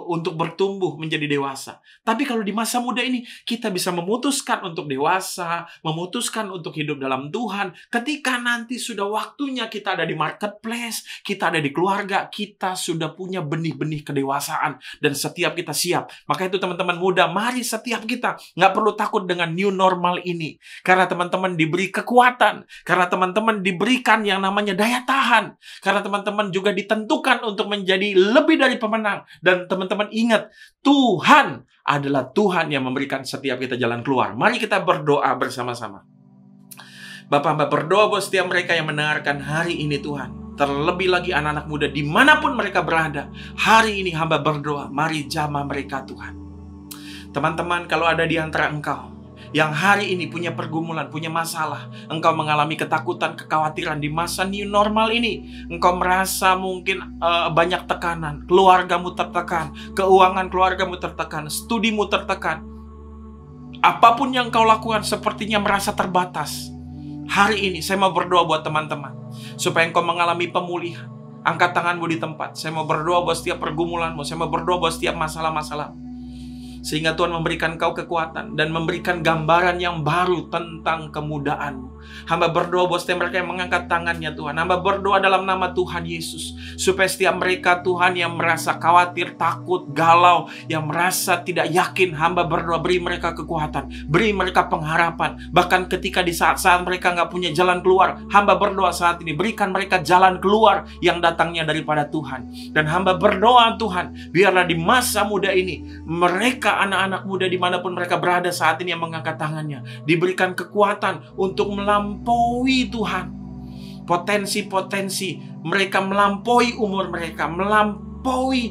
untuk bertumbuh menjadi dewasa. Tapi kalau di masa muda ini kita bisa memutuskan untuk dewasa, memutuskan untuk hidup dalam Tuhan. Ketika nanti sudah waktunya kita ada di marketplace, kita ada di keluarga, kita sudah punya benih-benih kedewasaan dan setiap kita siap. Maka itu teman-teman muda, mari setiap kita nggak perlu takut dengan new normal ini. Karena teman-teman diberi kekuatan, karena teman-teman diberikan yang namanya daya tahan, karena teman-teman juga ditentukan untuk menjadi lebih dari pemenang. Dan teman-teman ingat, Tuhan adalah Tuhan yang memberikan setiap kita jalan keluar. Mari kita berdoa bersama-sama. Bapa, hamba berdoa buat setiap mereka yang mendengarkan hari ini Tuhan. Terlebih lagi anak-anak muda dimanapun mereka berada. Hari ini hamba berdoa, mari jamah mereka Tuhan. Teman-teman, kalau ada di antara engkau yang hari ini punya pergumulan, punya masalah, engkau mengalami ketakutan, kekhawatiran di masa new normal ini, engkau merasa mungkin banyak tekanan, keluargamu tertekan, keuangan keluargamu tertekan, studimu tertekan, apapun yang kau lakukan sepertinya merasa terbatas. Hari ini saya mau berdoa buat teman-teman supaya engkau mengalami pemulihan. Angkat tanganmu di tempat. Saya mau berdoa buat setiap pergumulanmu, saya mau berdoa buat setiap masalah-masalah, sehingga Tuhan memberikan kau kekuatan dan memberikan gambaran yang baru tentang kemudaanmu. Hamba berdoa buat setiap mereka yang mengangkat tangannya Tuhan. Hamba berdoa dalam nama Tuhan Yesus, supaya setiap mereka Tuhan yang merasa khawatir, takut, galau, yang merasa tidak yakin, hamba berdoa beri mereka kekuatan, beri mereka pengharapan. Bahkan ketika di saat-saat mereka nggak punya jalan keluar, hamba berdoa saat ini berikan mereka jalan keluar yang datangnya daripada Tuhan. Dan hamba berdoa Tuhan, biarlah di masa muda ini mereka anak-anak muda dimanapun mereka berada saat ini yang mengangkat tangannya diberikan kekuatan untuk melampaui Tuhan potensi-potensi mereka, melampaui umur mereka, melampaui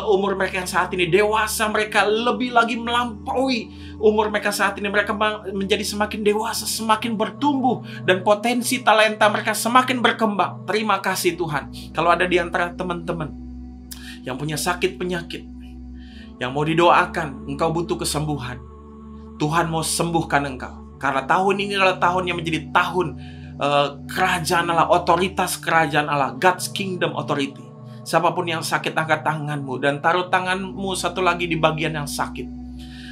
umur mereka yang saat ini dewasa, mereka lebih lagi melampaui umur mereka saat ini, mereka menjadi semakin dewasa, semakin bertumbuh, dan potensi talenta mereka semakin berkembang. Terima kasih Tuhan. Kalau ada di antara teman-teman yang punya sakit penyakit, yang mau didoakan, engkau butuh kesembuhan, Tuhan mau sembuhkan engkau. Karena tahun ini adalah tahun yang menjadi tahun kerajaan Allah, otoritas kerajaan Allah, God's Kingdom Authority. Siapapun yang sakit, angkat tanganmu dan taruh tanganmu satu lagi di bagian yang sakit.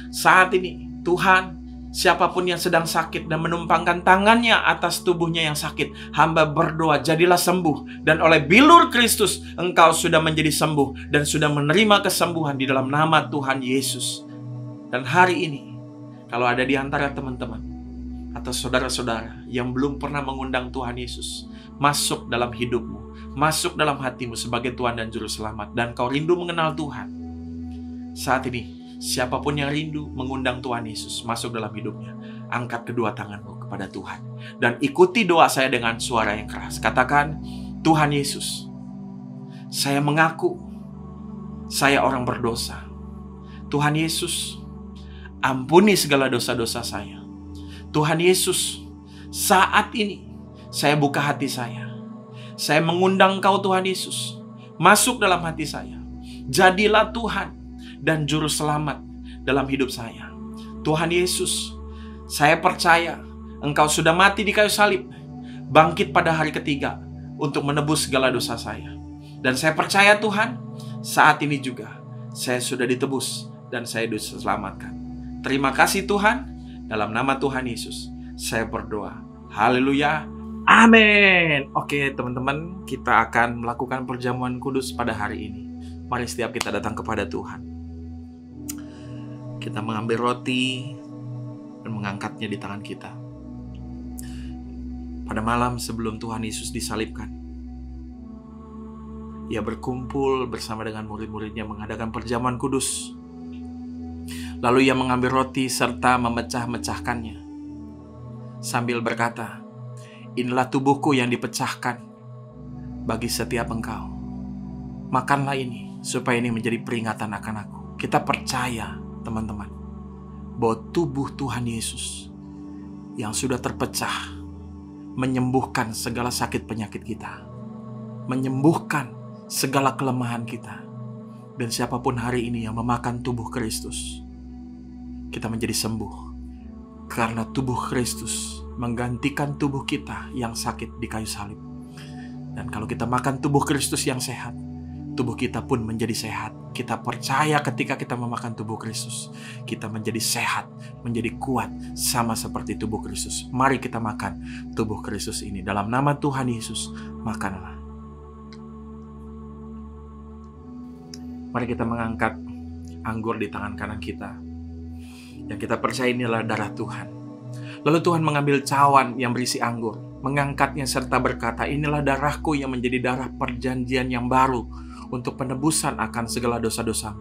Saat ini Tuhan, siapapun yang sedang sakit dan menumpangkan tangannya atas tubuhnya yang sakit, hamba berdoa jadilah sembuh. Dan oleh bilur Kristus engkau sudah menjadi sembuh dan sudah menerima kesembuhan di dalam nama Tuhan Yesus. Dan hari ini kalau ada di antara teman-teman atau saudara-saudara yang belum pernah mengundang Tuhan Yesus masuk dalam hidupmu, masuk dalam hatimu sebagai Tuhan dan Juru Selamat, dan kau rindu mengenal Tuhan, saat ini siapapun yang rindu mengundang Tuhan Yesus masuk dalam hidupnya, angkat kedua tanganmu kepada Tuhan dan ikuti doa saya dengan suara yang keras. Katakan, Tuhan Yesus, saya mengaku saya orang berdosa. Tuhan Yesus, ampuni segala dosa-dosa saya. Tuhan Yesus, saat ini saya buka hati saya. Saya mengundang Kau Tuhan Yesus masuk dalam hati saya. Jadilah Tuhan dan Juru Selamat dalam hidup saya. Tuhan Yesus, saya percaya Engkau sudah mati di kayu salib, bangkit pada hari ketiga untuk menebus segala dosa saya. Dan saya percaya Tuhan, saat ini juga saya sudah ditebus dan saya diselamatkan. Terima kasih Tuhan, dalam nama Tuhan Yesus saya berdoa. Haleluya. Amin. Oke teman-teman, kita akan melakukan perjamuan kudus pada hari ini. Mari setiap kita datang kepada Tuhan. Kita mengambil roti dan mengangkatnya di tangan kita. Pada malam sebelum Tuhan Yesus disalibkan, Ia berkumpul bersama dengan murid-muridnya mengadakan perjamuan kudus. Lalu Ia mengambil roti serta memecah-mecahkannya sambil berkata, inilah tubuhku yang dipecahkan bagi setiap engkau. Makanlah ini supaya ini menjadi peringatan akan aku. Kita percaya teman-teman bahwa tubuh Tuhan Yesus yang sudah terpecah menyembuhkan segala sakit penyakit kita, menyembuhkan segala kelemahan kita. Dan siapapun hari ini yang memakan tubuh Kristus, kita menjadi sembuh karena tubuh Kristus menggantikan tubuh kita yang sakit di kayu salib. Dan kalau kita makan tubuh Kristus yang sehat, tubuh kita pun menjadi sehat. Kita percaya ketika kita memakan tubuh Kristus, kita menjadi sehat, menjadi kuat, sama seperti tubuh Kristus. Mari kita makan tubuh Kristus ini. Dalam nama Tuhan Yesus, makanlah. Mari kita mengangkat anggur di tangan kanan kita. Yang kita percaya inilah darah Tuhan. Lalu Tuhan mengambil cawan yang berisi anggur, mengangkatnya serta berkata, inilah darahku yang menjadi darah perjanjian yang baru untuk penebusan akan segala dosa-dosamu.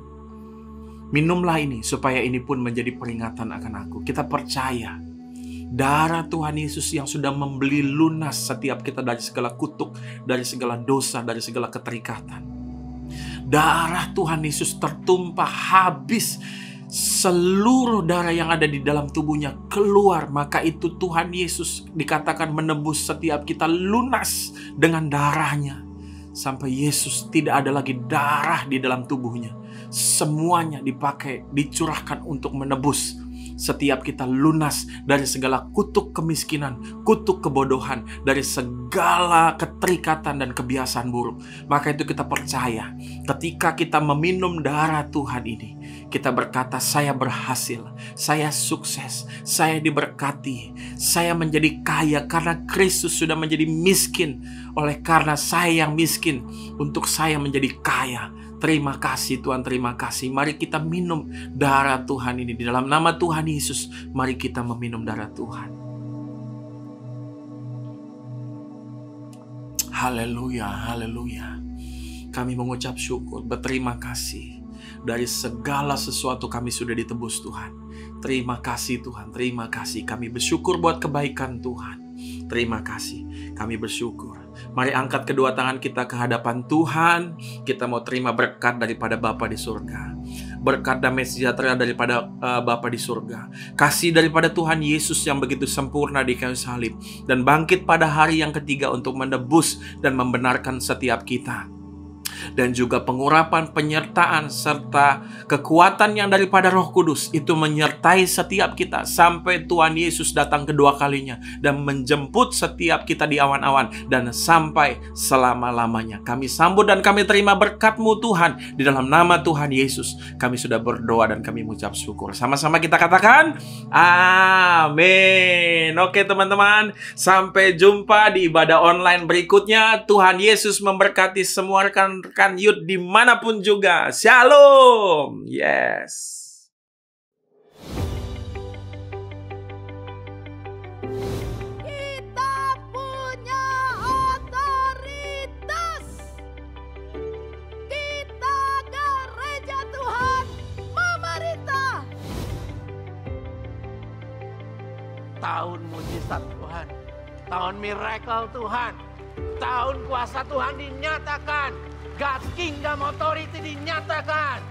Minumlah ini supaya ini pun menjadi peringatan akan aku. Kita percaya darah Tuhan Yesus yang sudah membeli lunas setiap kita dari segala kutuk, dari segala dosa, dari segala keterikatan. Darah Tuhan Yesus tertumpah habis, seluruh darah yang ada di dalam tubuhnya keluar. Maka itu Tuhan Yesus dikatakan menebus setiap kita lunas dengan darahnya. Sampai Yesus tidak ada lagi darah di dalam tubuhnya. Semuanya dipakai, dicurahkan untuk menebus setiap kita lunas dari segala kutuk kemiskinan, kutuk kebodohan, dari segala keterikatan dan kebiasaan buruk. Maka itu kita percaya ketika kita meminum darah Tuhan ini, kita berkata, saya berhasil, saya sukses, saya diberkati, saya menjadi kaya karena Kristus sudah menjadi miskin. Oleh karena saya yang miskin, untuk saya menjadi kaya. Terima kasih Tuhan, terima kasih. Mari kita minum darah Tuhan ini. Di dalam nama Tuhan Yesus, mari kita meminum darah Tuhan. Haleluya, haleluya. Kami mengucap syukur, berterima kasih. Dari segala sesuatu kami sudah ditebus Tuhan. Terima kasih Tuhan, terima kasih. Kami bersyukur buat kebaikan Tuhan. Terima kasih, kami bersyukur. Mari angkat kedua tangan kita ke hadapan Tuhan. Kita mau terima berkat daripada Bapa di surga. Berkat damai sejahtera daripada Bapa di surga. Kasih daripada Tuhan Yesus yang begitu sempurna di kayu salib. Dan bangkit pada hari yang ketiga untuk menebus dan membenarkan setiap kita. Dan juga pengurapan, penyertaan, serta kekuatan yang daripada Roh Kudus itu menyertai setiap kita sampai Tuhan Yesus datang kedua kalinya dan menjemput setiap kita di awan-awan dan sampai selama-lamanya. Kami sambut dan kami terima berkat-Mu Tuhan. Di dalam nama Tuhan Yesus kami sudah berdoa dan kami mengucap syukur. Sama-sama kita katakan amin. Oke teman-teman, sampai jumpa di ibadah online berikutnya. Tuhan Yesus memberkati semua rekan-rekan Youth dimanapun juga. Shalom. Yes. Kita punya otoritas. Kita gereja Tuhan memerintah. Tahun mujizat Tuhan, tahun miracle Tuhan, tahun kuasa Tuhan dinyatakan. God's Kingdom Authority dinyatakan.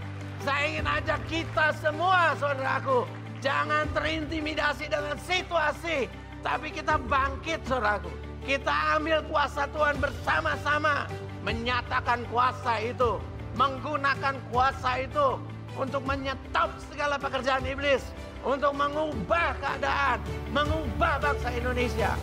Saya ingin ajak kita semua, saudaraku, jangan terintimidasi dengan situasi, tapi kita bangkit, saudaraku. Kita ambil kuasa Tuhan bersama-sama, menyatakan kuasa itu, menggunakan kuasa itu untuk menyetop segala pekerjaan iblis, untuk mengubah keadaan, mengubah bangsa Indonesia.